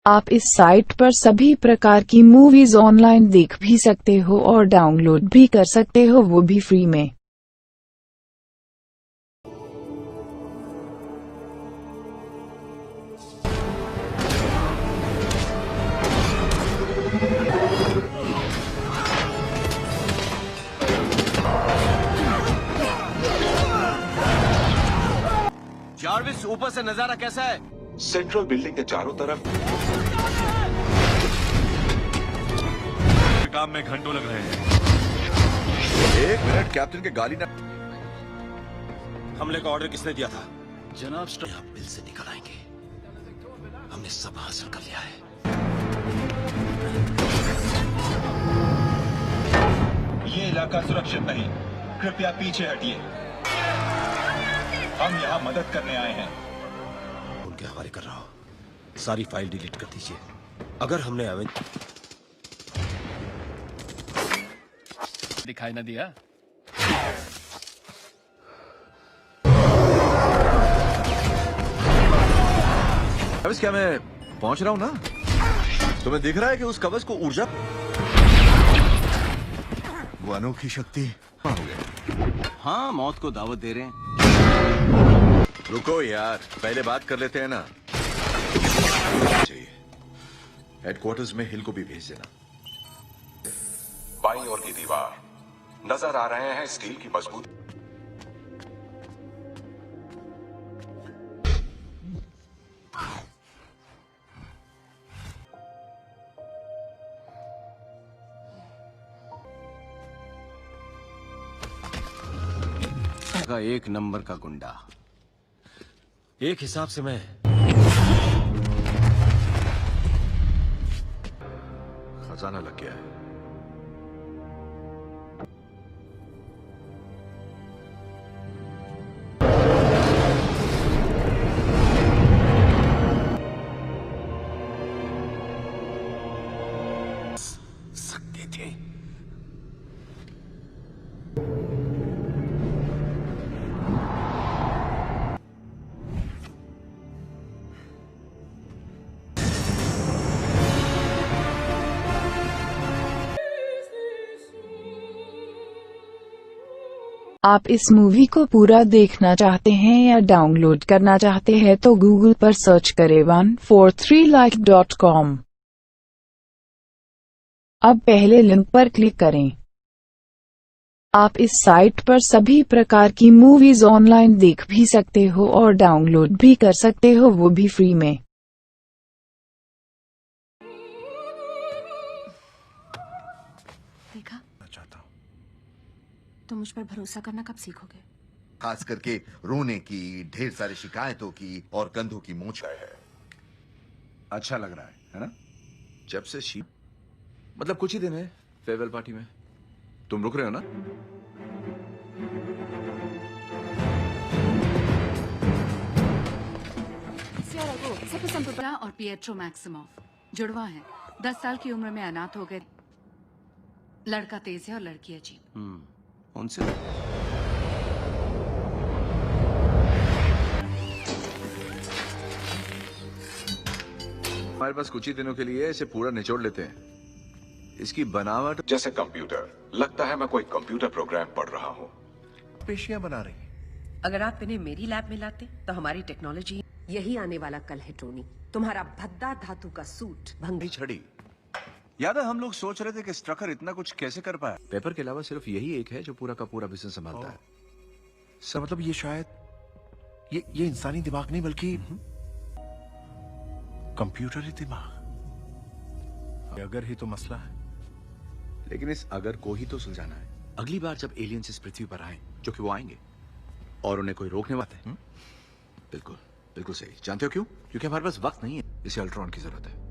आप इस साइट पर सभी प्रकार की मूवीज ऑनलाइन देख भी सकते हो और डाउनलोड भी कर सकते हो, वो भी फ्री में। जार्विस, ऊपर से नजारा कैसा है? सेंट्रल बिल्डिंग के चारों तरफ काम में घंटों लग रहे हैं। 1 मिनट, कैप्टन के गाली ना। हमले का ऑर्डर किसने दिया था? जनाब, आप बिल से निकल आएंगे। हमने सब हासिल कर लिया है। ये इलाका सुरक्षित नहीं, कृपया पीछे हटिए। हम यहाँ मदद करने आए हैं। उनके हवाले कर रहा हूँ। सारी फाइल डिलीट कर दीजिए। अगर हमने दिखाई ना दिया। कवच, क्या मैं पहुंच रहा हूँ ना? तुम्हें दिख रहा है कि उस कवच को ऊर्जा, वो अनोखी शक्ति हाँ, मौत को दावत दे रहे हैं। रुको यार, पहले बात कर लेते हैं ना। चाहिए हेडक्वार्टर्स में हिल को भी भेज देना। बाईं ओर की दीवार नजर आ रहे हैं स्टील की मजबूत। का एक नंबर का गुंडा। एक हिसाब से मैं खजाना लग गया है। सकते थे। आप इस मूवी को पूरा देखना चाहते हैं या डाउनलोड करना चाहते हैं तो गूगल पर सर्च करें 143like.com। अब पहले लिंक पर क्लिक करें। आप इस साइट पर सभी प्रकार की मूवीज ऑनलाइन देख भी सकते हो और डाउनलोड भी कर सकते हो, वो भी फ्री में। देखा, तुम मुझ पर भरोसा करना कब सीखोगे? खास करके रोने की, ढेर सारी शिकायतों की और कंधों की मूंछ है। अच्छा लग रहा है ना? जब से मतलब कुछ ही दिन है फेयरवेल पार्टी में। तुम रुक रहे हो ना? संप्रदा और पिएट्रो मैक्सिमोव जुड़वा है। 10 साल की उम्र में अनाथ हो गए। लड़का तेज है और लड़की अजीब। उनसे हमारे पास कुछ ही दिनों के लिए इसे पूरा निचोड़ लेते हैं। इसकी बनावट जैसे कंप्यूटर। लगता है मैं कोई कंप्यूटर प्रोग्राम पढ़ रहा हूँ। पेशियां बना रही। अगर आप इन्हें मेरी लैब में लाते तो हमारी टेक्नोलॉजी यही आने वाला कल है टोनी। तुम्हारा भद्दा धातु का सूट भंगी छड़ी। याद है हम लोग सोच रहे थे कि स्ट्रकर इतना कुछ कैसे कर पाया। पेपर के अलावा सिर्फ यही एक है जो पूरा का पूरा बिजनेस संभालता है। सर मतलब ये शायद ये इंसानी दिमाग नहीं बल्कि कंप्यूटरी दिमाग। अगर ही तो मसला है। लेकिन इस अगर को ही तो सुलझाना है। अगली बार जब एलियंस इस पृथ्वी पर आए, जो कि वो आएंगे और उन्हें कोई रोकने वाला है। बिल्कुल बिल्कुल सही। जानते हो क्यों? क्योंकि हमारे पास वक्त नहीं है। इसे अल्ट्रॉन की जरूरत है।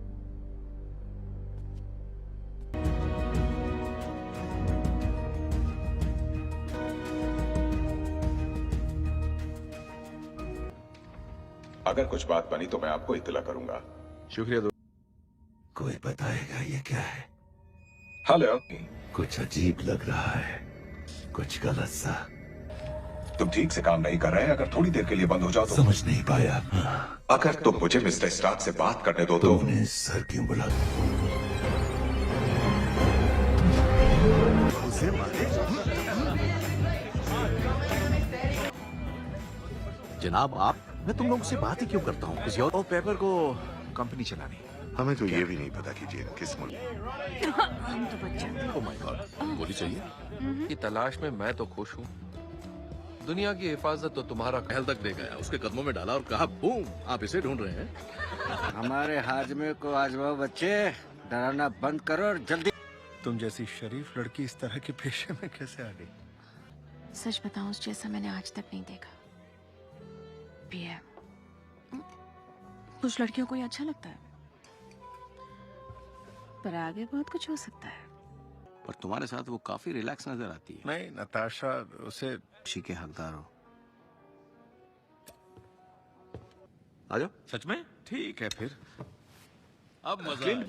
अगर कुछ बात बनी तो मैं आपको इत्तला करूंगा। शुक्रिया। कोई बताएगा ये क्या है? हेलो। कुछ अजीब लग रहा है, कुछ गलत सा। तुम ठीक से काम नहीं कर रहे हैं। अगर थोड़ी देर के लिए बंद हो जाओ तो समझ नहीं पाया। अगर तुम मुझे मिस्टर स्टार्क से बात करने दो तो तुमने सर क्यों बुला? उसे मारे। जनाब मैं तुम लोगों से बात ही क्यों करता हूँ? किसी और पेपर को कंपनी चलानी। हमें तो ये भी नहीं पता कि जेन किस मुल्क। हम तो बच जाते। ओह माय गॉड, गोली चाहिए? की तलाश में मैं तो खुश हूँ। दुनिया की हिफाजत तो तुम्हारा कहल तक ले गया, उसके कदमों में डाला और कहा बूम, आप इसे ढूंढ रहे हैं। हमारे हाजमे को आजमाओ बच्चे, डराना बंद करो और जल्दी। तुम जैसी शरीफ लड़की इस तरह के पेशे में कैसे आ गई? सच बताऊं, उस जैसा मैंने आज तक नहीं देखा। कुछ लड़कियों को ये अच्छा लगता है, पर आगे बहुत कुछ हो सकता है। पर तुम्हारे साथ वो काफी रिलैक्स नजर आती है। नहीं नताशा उसे खुशी के हकदार हो। आ जाओ। सच में? ठीक है फिर। अब मजा आएगा।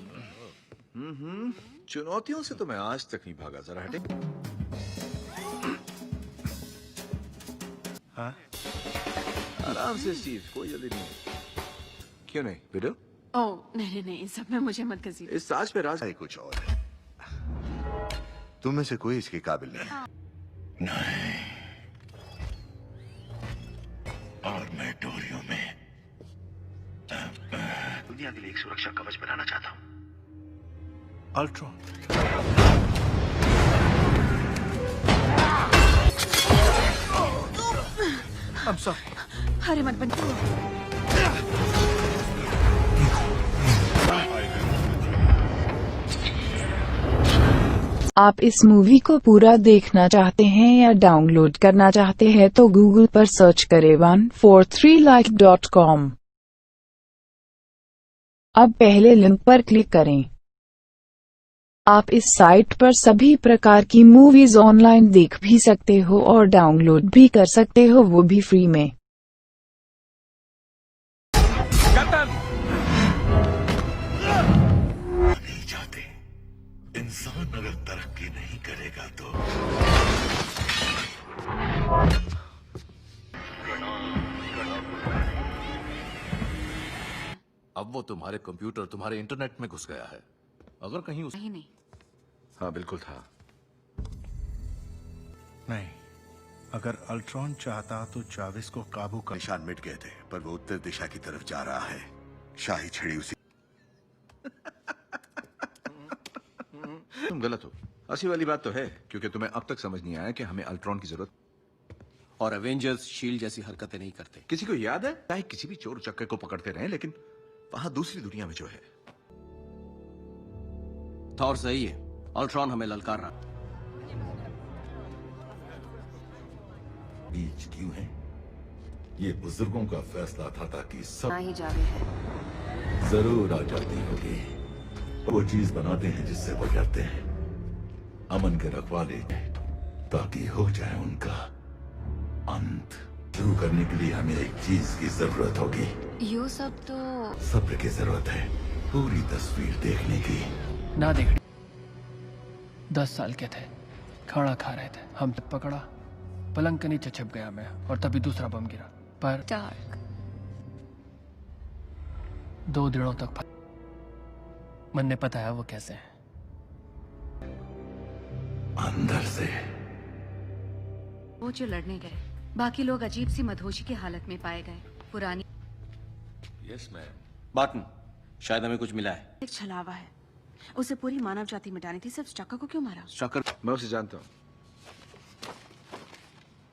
चुनौतियों से तो मैं आज तक नहीं भागा। जरा हटे। हाँ आराम से स्टीव, कोई जल्दी नहीं। क्यों नहीं वीडियो? ओह नहीं नहीं, इन सब में मुझे मत घसीट। इस ताज पे राज कुछ और है। तुम में से कोई इसके काबिल नहीं। नहीं। और मैं डोरियो में दुनिया के लिए एक सुरक्षा कवच बनाना चाहता हूँ। अल्ट्रॉन। I'm sorry. अरे मत बंद। आप इस मूवी को पूरा देखना चाहते हैं या डाउनलोड करना चाहते हैं तो गूगल पर सर्च करें 143like.com। अब पहले लिंक पर क्लिक करें। आप इस साइट पर सभी प्रकार की मूवीज ऑनलाइन देख भी सकते हो और डाउनलोड भी कर सकते हो, वो भी फ्री में। नहीं चाहते। इंसान अगर तरक्की नहीं करेगा तो अब वो तुम्हारे कंप्यूटर, तुम्हारे इंटरनेट में घुस गया है। अगर कहीं उस नहीं। हाँ बिल्कुल था। नहीं, अगर अल्ट्रॉन चाहता तो चाविस को काबू कर। निशान मिट गए थे, पर वो उत्तर दिशा की तरफ जा रहा है। शाही छड़ी उसी। तुम गलत हो। असली वाली बात तो है, क्योंकि तुम्हें अब तक समझ नहीं आया कि हमें अल्ट्रॉन की जरूरत। और एवेंजर्स शील्ड जैसी हरकतें नहीं करते। किसी को याद है? चाहे किसी भी चोर चक्के को पकड़ते रहे, लेकिन वहां दूसरी दुनिया में जो है। थॉर सही है, अल्ट्रॉन हमें ललकार रहा। बीच क्यों है? ये बुजुर्गों का फैसला था ताकि सब ना ही जावे है। जरूर आ जाती होगी। वो चीज बनाते हैं जिससे वो डरते हैं। अमन के रखवाले, ताकि हो जाए उनका अंत। शुरू करने के लिए हमें एक चीज की जरूरत होगी। यो सब तो सब्र की जरूरत है पूरी तस्वीर देखने की। ना देख 10 साल के थे, खाना खा रहे थे, हम तक पकड़ा, पलंग के नीचे छिप गया मैं और तभी दूसरा बम गिरा। पर 2 दिनों तक मन ने पता है वो कैसे है। अंदर से वो जो लड़ने गए, बाकी लोग अजीब सी मदहोशी की हालत में पाए गए। पुरानी यस मैम। बाटन, शायद हमें कुछ मिला है। एक छलावा है, उसे पूरी मानव जाति मिटानी थी, सिर्फ स्टकर को क्यों मारा? स्टकर, मैं उसे जानता हूँ,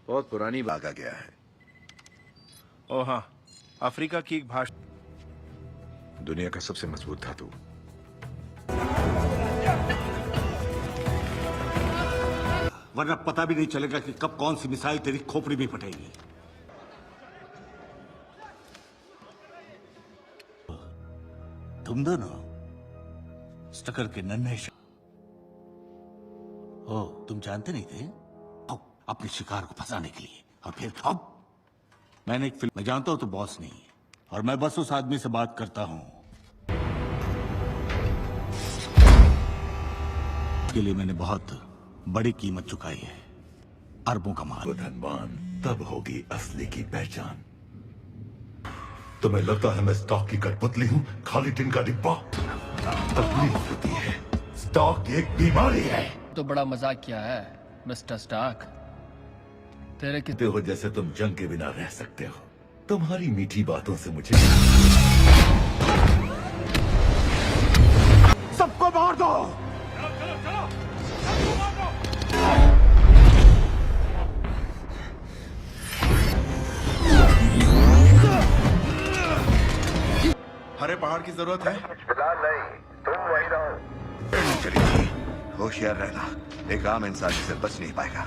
बहुत पुरानी भागा गया है। ओ हाँ, अफ्रीका की एक भाषा, दुनिया का सबसे मजबूत धातु। वरना पता भी नहीं चलेगा कि कब कौन सी मिसाइल तेरी खोपड़ी में फटेगी। तुम दोनों स्टकर के नन्हे ओ, तुम जानते नहीं थे? अपने शिकार को फंसाने के लिए। और फिर अब मैंने एक फिल्म, मैं जानता हूं तो बॉस नहीं है, और मैं बस उस आदमी से बात करता हूं के लिए मैंने बहुत बड़ी कीमत चुकाई है, अरबों का माल। धनवान तब होगी असली की पहचान। तुम्हें लगता है मैं स्टॉक की कठपुतली हूँ, खाली टिन का डिब्बा? तकलीफ होती है, स्टॉक एक बीमारी है। तो बड़ा मजाक किया है मिस्टर स्टार्क। तेरे कहते हो जैसे तुम जंग के बिना रह सकते हो। तुम्हारी मीठी बातों से मुझे सबको मार दो। हरे पहाड़ की जरूरत है? फिलहाल नहीं, तुम वहीं रहो। चलिए, होशियार रहना, एक आम इंसान से बच नहीं पाएगा।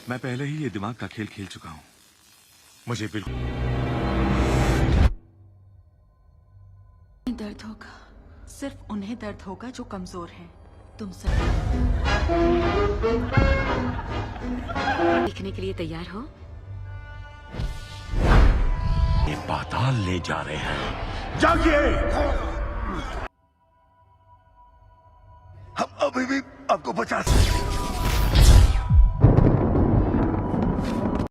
मैं पहले ही ये दिमाग का खेल खेल चुका हूँ, मुझे बिल्कुल दर्द होगा, सिर्फ उन्हें दर्द होगा जो कमजोर हैं। तुम सब देखने के लिए तैयार हो? ये पाताल ले जा रहे हैं, जागिए। हम अभी भी आपको बचा सकते।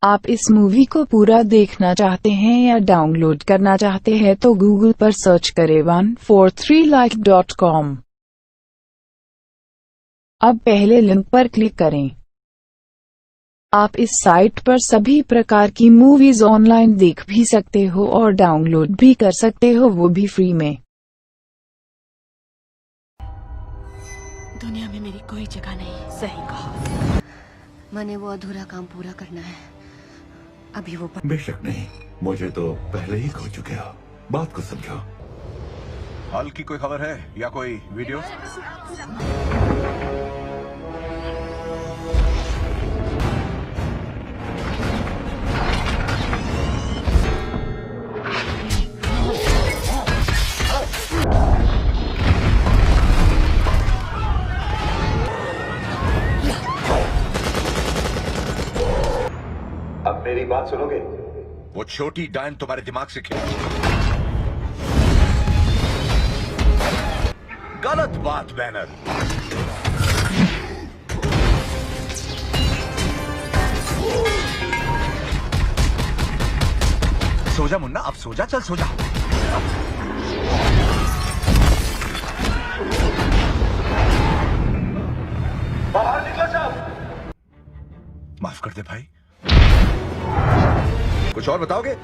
आप इस मूवी को पूरा देखना चाहते हैं या डाउनलोड करना चाहते हैं तो गूगल पर सर्च करें 143like.com। अब पहले लिंक पर क्लिक करें। आप इस साइट पर सभी प्रकार की मूवीज ऑनलाइन देख भी सकते हो और डाउनलोड भी कर सकते हो, वो भी फ्री में। दुनिया में मेरी कोई जगह नहीं। सही कहा। मैंने वो अधूरा काम पूरा करना है, अभी वो बेशक नहीं, मुझे तो पहले ही खो चुके हो। बात को समझो। हाल की कोई खबर है या कोई वीडियो? अब मेरी बात सुनोगे? वो छोटी डायन तुम्हारे दिमाग से खेल। गलत बात बैनर। सो जा मुन्ना, अब सो जा, चल सो जा। बाहर निकलो सब। माफ कर दे भाई। कुछ और बताओगे?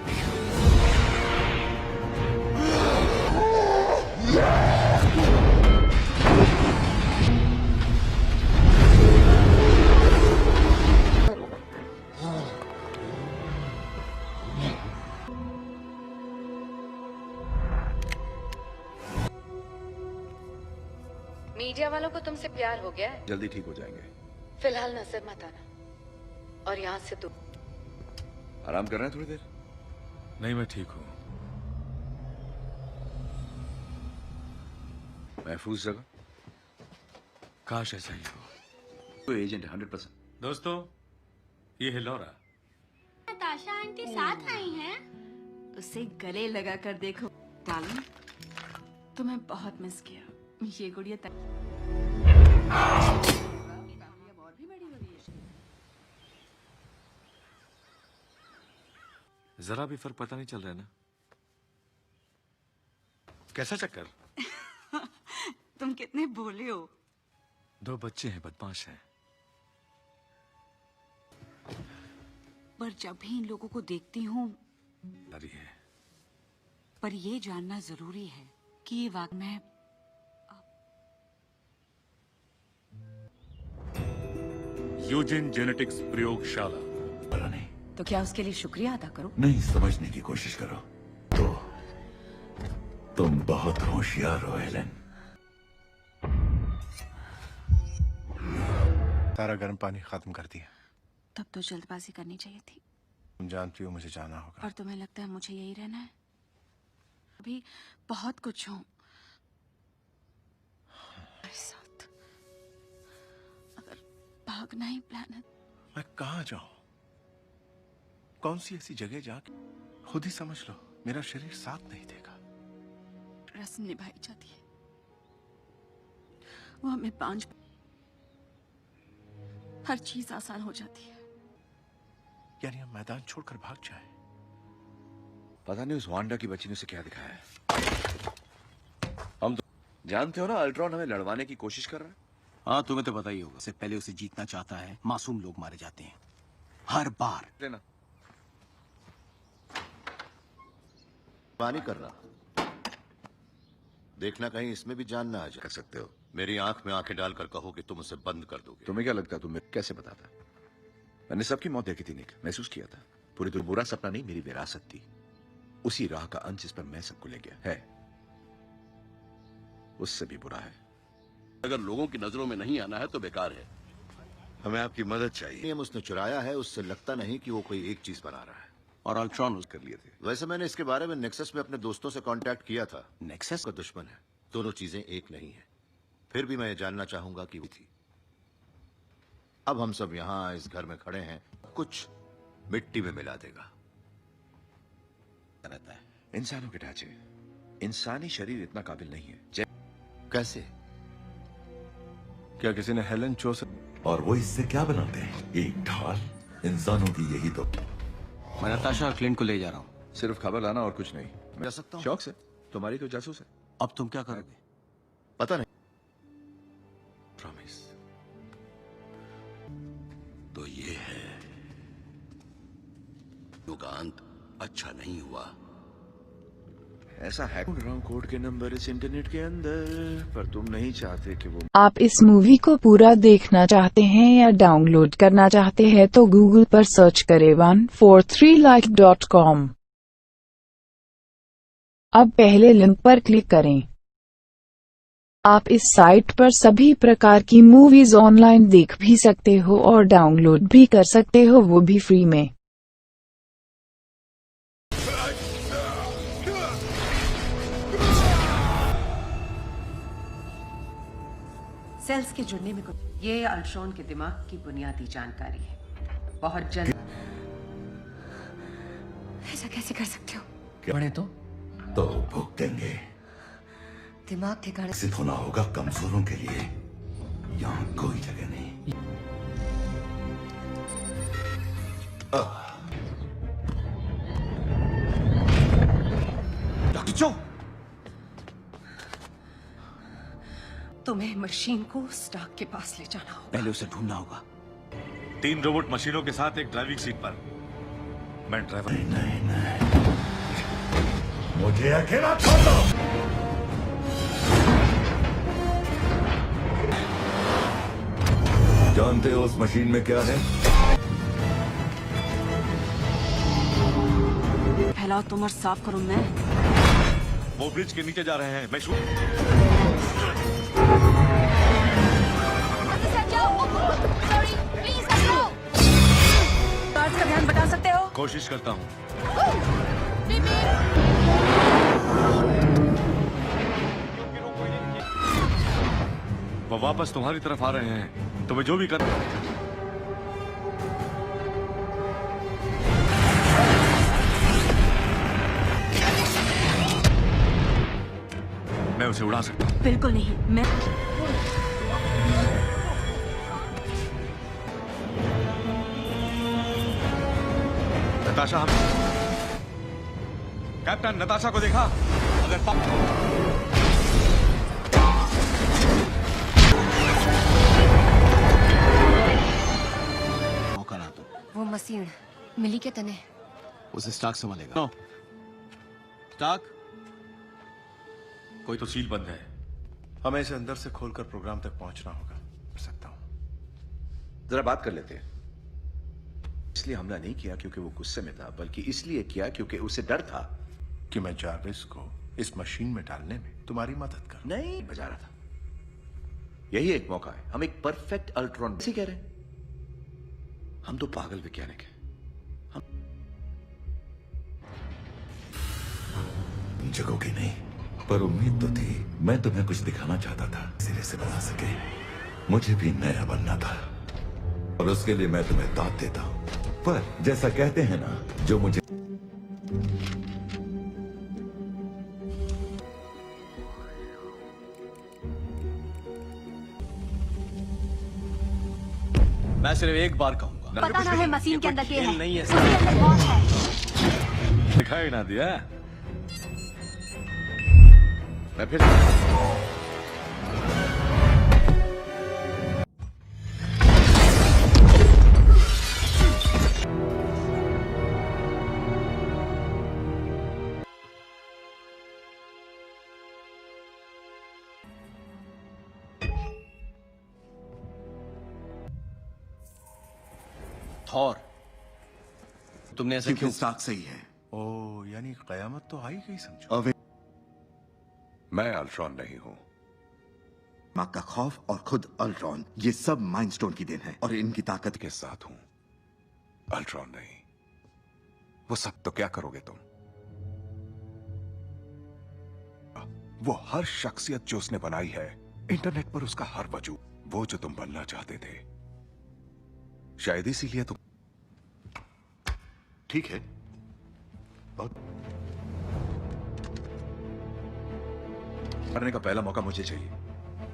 मीडिया वालों को तुमसे प्यार हो गया है? जल्दी ठीक हो जाएंगे। फिलहाल नजर मत आना, और यहाँ से तुम आराम कर रहे हैं थोड़ी देर? नहीं, मैं ठीक हूँ। महफूज जगह, काश ऐसा ही हो। कोई एजेंट है 100%। दोस्तों, ये है लौरा। नताशा आंटी साथ आई हैं। उसे गले लगा कर देखो। डार्लिंग, तुम्हें बहुत मिस किया। ये गुड़िया जरा भी फर्क पता नहीं चल रहा है ना? कैसा चक्कर? तुम कितने भोले हो। 2 बच्चे हैं, बदमाश हैं। पर जब भी इन लोगों को देखती हूँ, अरे है। पर ये जानना जरूरी है कि ये वाकई में यूजिन जेनेटिक्स प्रयोगशाला। तो क्या उसके लिए शुक्रिया अदा करो? नहीं, समझने की कोशिश करो। तो तुम बहुत होशियार हो हेलेन। सारा गर्म पानी खत्म कर दिया। तब तो जल्दबाजी करनी चाहिए थी। तुम जानती हो मुझे जाना होगा। और तुम्हें लगता है मुझे यही रहना है? अभी बहुत कुछ हूँ साथ। अगर भागना ही प्लान है, मैं कहाँ जाऊं? कौन सी ऐसी जगह जाके खुद ही समझ लो, मेरा शरीर साथ नहीं देगा। रस्म निभाई जाती है, वो हमें 5 हर चीज आसान हो जाती है। यानी हम मैदान छोड़कर भाग जाए? पता नहीं उस वांडा की बच्ची ने उसे क्या दिखाया है। हम तो जानते हो ना, अल्ट्रॉन हमें लड़वाने की कोशिश कर रहा है। हाँ, तुम्हें तो पता ही होगा। इससे पहले उसे जीतना चाहता है, मासूम लोग मारे जाते हैं हर बार। लेना पानी कर रहा, देखना कहीं इसमें भी जान ना आ जाए। कर सकते हो। मेरी आंख में आंखें डालकर कहो कि तुम उसे बंद कर दोगे। तुम्हें क्या लगता है तुम्हें कैसे बताता? मैंने सबकी मौत देखी थी निक, महसूस किया था। पूरी तो बुरा सपना नहीं, मेरी विरासत थी। उसी राह का अंश जिस पर मैं सबको ले गया है, उससे भी बुरा है। अगर लोगों की नजरों में नहीं आना है तो बेकार है। हमें आपकी मदद चाहिए। नियम उसने चुराया है, उससे लगता नहीं कि वो कोई एक चीज बना रहा है। और अल्ट्रॉन उस कर लिए थे। वैसे मैंने इसके बारे में नेक्सस में अपने दोस्तों से कांटेक्ट किया था। नेक्सस का दुश्मन है, दोनों चीजें एक नहीं है। फिर भी मैं ये जानना चाहूंगा कि वो थी। अब हम सब यहाँ इस घर में खड़े हैं, कुछ मिट्टी में मिला देगा। रहता है इंसानों के ढांचे, इंसानी शरीर इतना काबिल नहीं है। कैसे? क्या किसी ने हेलेन चो से? और वो इससे क्या बनाते हैं? एक ढाल। इंसानों की यही तो। मैं नताशा और क्लिंट को ले जा रहा हूँ। सिर्फ खबर लाना और कुछ नहीं। जा सकता हूँ? शौक से। तुम्हारी तो जासूस है। अब तुम क्या करोगे? पता नहीं। प्रॉमिस। तो ये है, युग का अंत अच्छा नहीं हुआ। ऐसा है कोड के नंबर इस इंटरनेट के अंदर, पर तुम नहीं चाहते कि वो। आप इस मूवी को पूरा देखना चाहते हैं या डाउनलोड करना चाहते हैं तो गूगल पर सर्च करें 143like.com। अब पहले लिंक पर क्लिक करें। आप इस साइट पर सभी प्रकार की मूवीज ऑनलाइन देख भी सकते हो और डाउनलोड भी कर सकते हो, वो भी फ्री में। सेल्स के जुड़ने में ये अल्ट्रॉन के दिमाग की बुनियादी जानकारी है। बहुत जल्द। ऐसा कैसे कर सकते हो? बड़े तो भुगतेंगे। दिमाग ठिकाने सिर्फ होना होगा कमजोरों के लिए। यहाँ कोई जगह नहीं। डॉक्टर चो, तुम्हें मशीन को स्टार्क के पास ले जाना होगा। पहले उसे ढूंढना होगा। 3 रोबोट मशीनों के साथ एक ड्राइविंग सीट पर। मैं ड्राइवर। नहीं, मुझे अकेला छोड़ दो। जानते हो उस मशीन में क्या है? फैलाओ तुम और साफ करूं मैं। वो ब्रिज के नीचे जा रहे हैं। मैं कार्ड का ध्यान बता सकते हो? कोशिश करता हूँ। वो वापस तुम्हारी तरफ आ रहे हैं। तुम्हें जो भी करना मैं उसे उड़ा सकता हूँ। बिल्कुल नहीं। मैं नताशा, कैप्टन नताशा को देखा? अगर मौका ना दो। वो मशीन मिली के तने उसे स्टार्क संभालेगा। नो स्टार्क, कोई तो सील बंद है। हमें इसे अंदर से खोलकर प्रोग्राम तक पहुंचना होगा। कर सकता हूं। जरा बात कर लेते हैं। इसलिए हमला नहीं किया क्योंकि वो गुस्से में था, बल्कि इसलिए किया क्योंकि उसे डर था कि मैं जारविस को इस मशीन में डालने में तुम्हारी मदद कर। नहीं बजा रहा था। यही एक मौका है। हम एक परफेक्ट अल्ट्रॉन ऐसे कह रहे हैं। हम तो पागल वैज्ञानिक हैं। जगोगी नहीं, पर उम्मीद तो थी। मैं तुम्हें कुछ दिखाना चाहता था, सिरे से बना सके। मुझे भी नया बनना था और उसके लिए मैं तुम्हें दाद देता हूं। पर जैसा कहते हैं ना, जो मुझे मैं सिर्फ एक बार कहूंगा, पता ना है मशीन के अंदर क्या है। नहीं है, उसके अंदर मौत है। दिखाई ना दिया। मैं फिर थॉर, तुमने ऐसा क्यों? स्टार्क सही है। ओ, यानी कयामत तो आई गई समझो। मैं अल्ट्रॉन नहीं हूं। माँ का खौफ और खुद अल्ट्रॉन, ये सब माइंडस्टोन की देन है और इनकी ताकत के साथ हूं। अल्ट्रॉन नहीं। वो सब तो क्या करोगे तुम? वो हर शख्सियत जो उसने बनाई है, इंटरनेट पर उसका हर वजूद, वो जो तुम बनना चाहते थे, शायद इसीलिए तुम। ठीक है। बहुत मरने का पहला मौका मुझे चाहिए।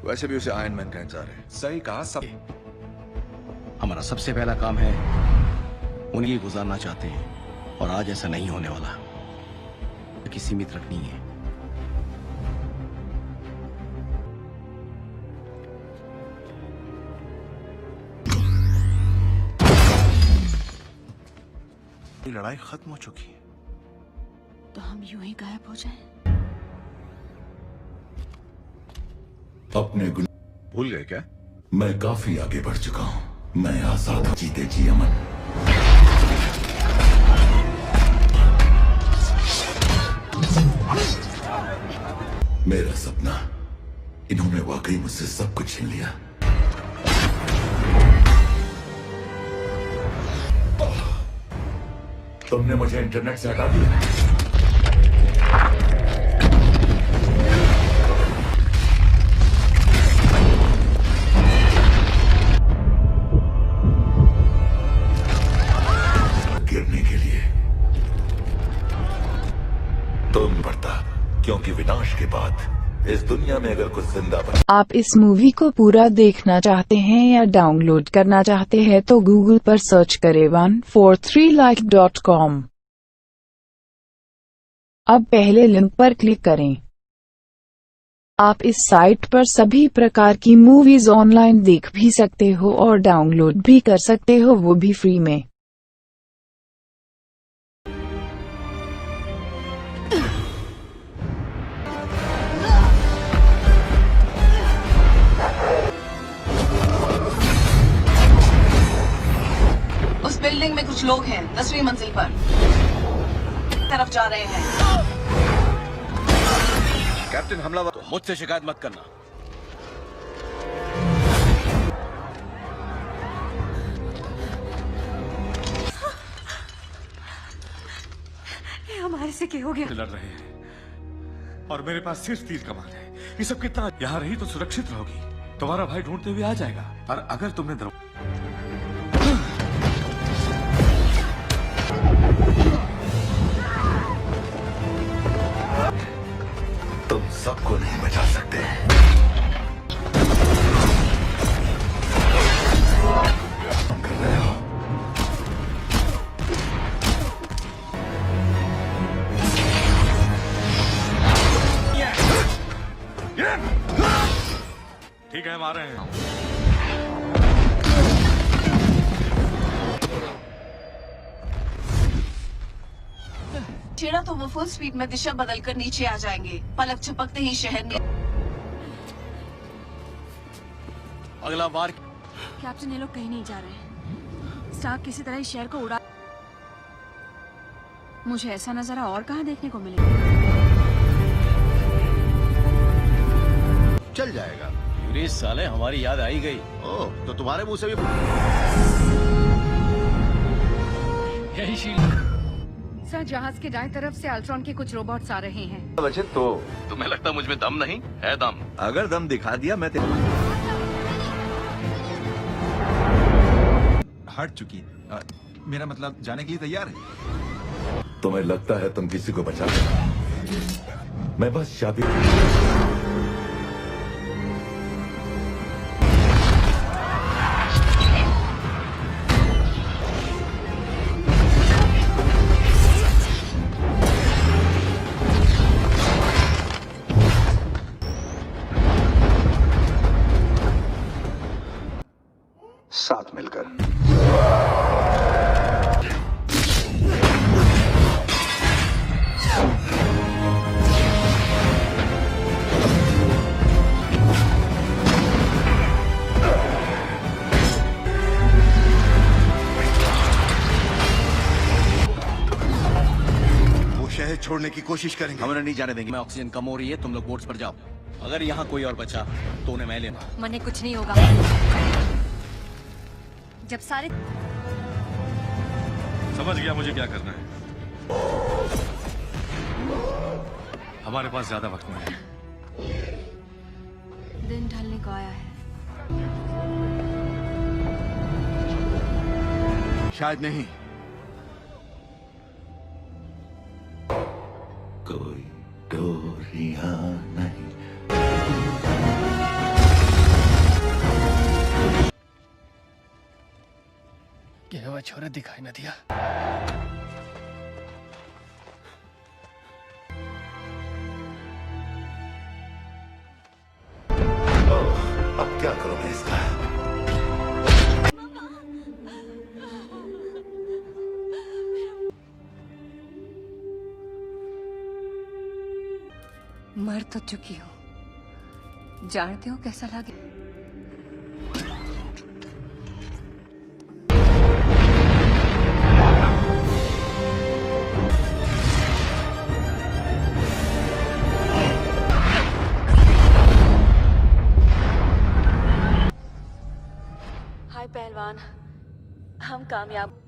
वैसे भी उसे आयरन मैन का इंतजार है। सही कहा। सब हमारा सबसे पहला काम है उन्हें गुजारना चाहते हैं, और आज ऐसा नहीं होने वाला। कि सीमित रखनी है। लड़ाई खत्म हो चुकी है, तो हम यूं ही गायब हो जाएं? अपने भूल गए क्या? मैं काफी आगे बढ़ चुका हूं। मैं आजाद हूं। जीते जी अमन। मेरा सपना, इन्होंने वाकई मुझसे सब कुछ छीन लिया। तुमने मुझे इंटरनेट से हटा दिया। गिरने के लिए तुम बढ़ता, क्योंकि विनाश के बाद इस दुनिया में अगर कुछ जिंदा बचा। आप इस मूवी को पूरा देखना चाहते हैं या डाउनलोड करना चाहते हैं तो गूगल पर सर्च करें 143like.com। अब पहले लिंक पर क्लिक करें। आप इस साइट पर सभी प्रकार की मूवीज ऑनलाइन देख भी सकते हो और डाउनलोड भी कर सकते हो, वो भी फ्री में। उस बिल्डिंग में कुछ लोग हैं 10वीं मंजिल पर तरफ जा रहे हैं। कैप्टन हमलावर, तो मुझसे शिकायत मत करना। ये हमारे से क्या हो गया? लड़ रहे हैं और मेरे पास सिर्फ तीर कमान है। ये सब कितना? यहाँ रही तो सुरक्षित रहोगी, तुम्हारा भाई ढूंढते हुए आ जाएगा। और अगर तुमने तुम सबको नहीं बचा सकते। ठीक है, हम आ रहे हैं। छेड़ा तो वो फुल स्पीड में दिशा बदलकर नीचे आ जाएंगे। पलक झपकते ही शहर में। अगला वार। कैप्टन, ये लोग कहीं नहीं जा रहे हैं। स्टार्क किसी तरह इस शहर को उड़ा। मुझे ऐसा नजारा और कहाँ देखने को मिलेगा? चल जाएगा। यूरिस साले, हमारी याद आई गई। ओह, तो तुम्हारे मुंह से भी यही शील्ड। सर, जहाज के दाएं तरफ से अल्ट्रॉन के कुछ रोबोट्स आ रहे हैं। बचे तो तुम्हें लगता मुझ में दम नहीं है? दम। अगर दम दिखा दिया मैं हट चुकी। मेरा मतलब जाने के लिए तैयार है। तुम्हें लगता है तुम किसी को बचा सकते? मैं बस शादी। साथ मिलकर। वो शहर छोड़ने की कोशिश करेंगे। हम उन्हें नहीं जाने देंगे। मैं ऑक्सीजन कम हो रही है, तुम लोग बोट्स पर जाओ। अगर यहाँ कोई और बचा तो उन्हें मैं लेना। मने कुछ नहीं होगा। जब सारे समझ गया मुझे क्या करना है। हमारे पास ज्यादा वक्त नहीं है। दिन ढलने को आया है। शायद नहीं। कोई डोरियां नहीं। क्या हुआ? छोरा दिखाई न दिया। अब क्या करूं मैं इसका? मर तो चुकी हूँ। जानते हो कैसा लगे? हाय पहलवान, हम कामयाब।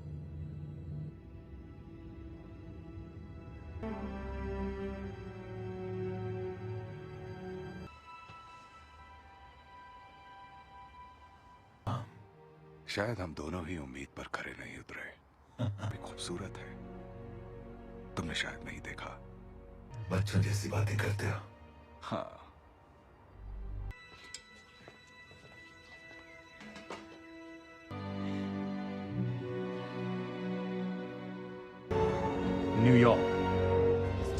शायद हम दोनों ही उम्मीद पर खरे नहीं उतरे। खूबसूरत है, तुमने शायद नहीं देखा। बच्चों जैसी बातें करते हो। हाँ, न्यूयॉर्क।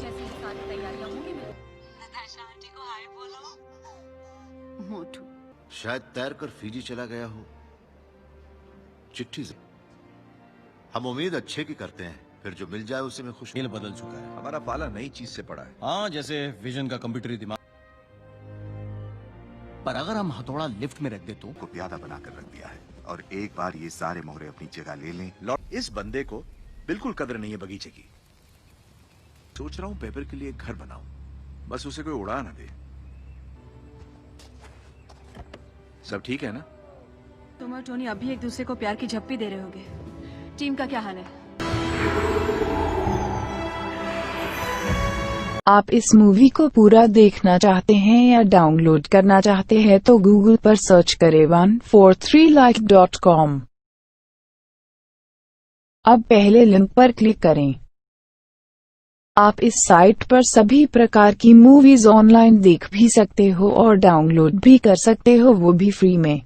जैसे ही सारी तैयारियां होंगी, नताशा आंटी को हाय बोलो। मोटू शायद तैर कर फीजी चला गया हो। चिट्ठी से हम उम्मीद अच्छे की करते हैं, फिर जो मिल जाए उसे मैं खुश। खेल बदल चुका है। हमारा पाला नई चीज से पड़ा है। हाँ, जैसे विजन का कंप्यूटरी दिमाग। पर अगर हम हथौड़ा लिफ्ट में रख दे तो? को प्यादा बनाकर रख दिया है, और एक बार ये सारे मोहरे अपनी जगह ले लें। लॉर्ड, इस बंदे को बिल्कुल कदर नहीं है बगीचे की। सोच रहा हूँ पेपर के लिए एक घर बनाऊं, बस उसे कोई उड़ा ना दे। सब ठीक है ना? तुम और टोनी अभी एक दूसरे को प्यार की झप्पी दे रहे होगे। टीम का क्या हाल है? आप इस मूवी को पूरा देखना चाहते हैं या डाउनलोड करना चाहते हैं तो गूगल पर सर्च करें 143like.com। अब पहले लिंक पर क्लिक करें। आप इस साइट पर सभी प्रकार की मूवीज ऑनलाइन देख भी सकते हो और डाउनलोड भी कर सकते हो, वो भी फ्री में।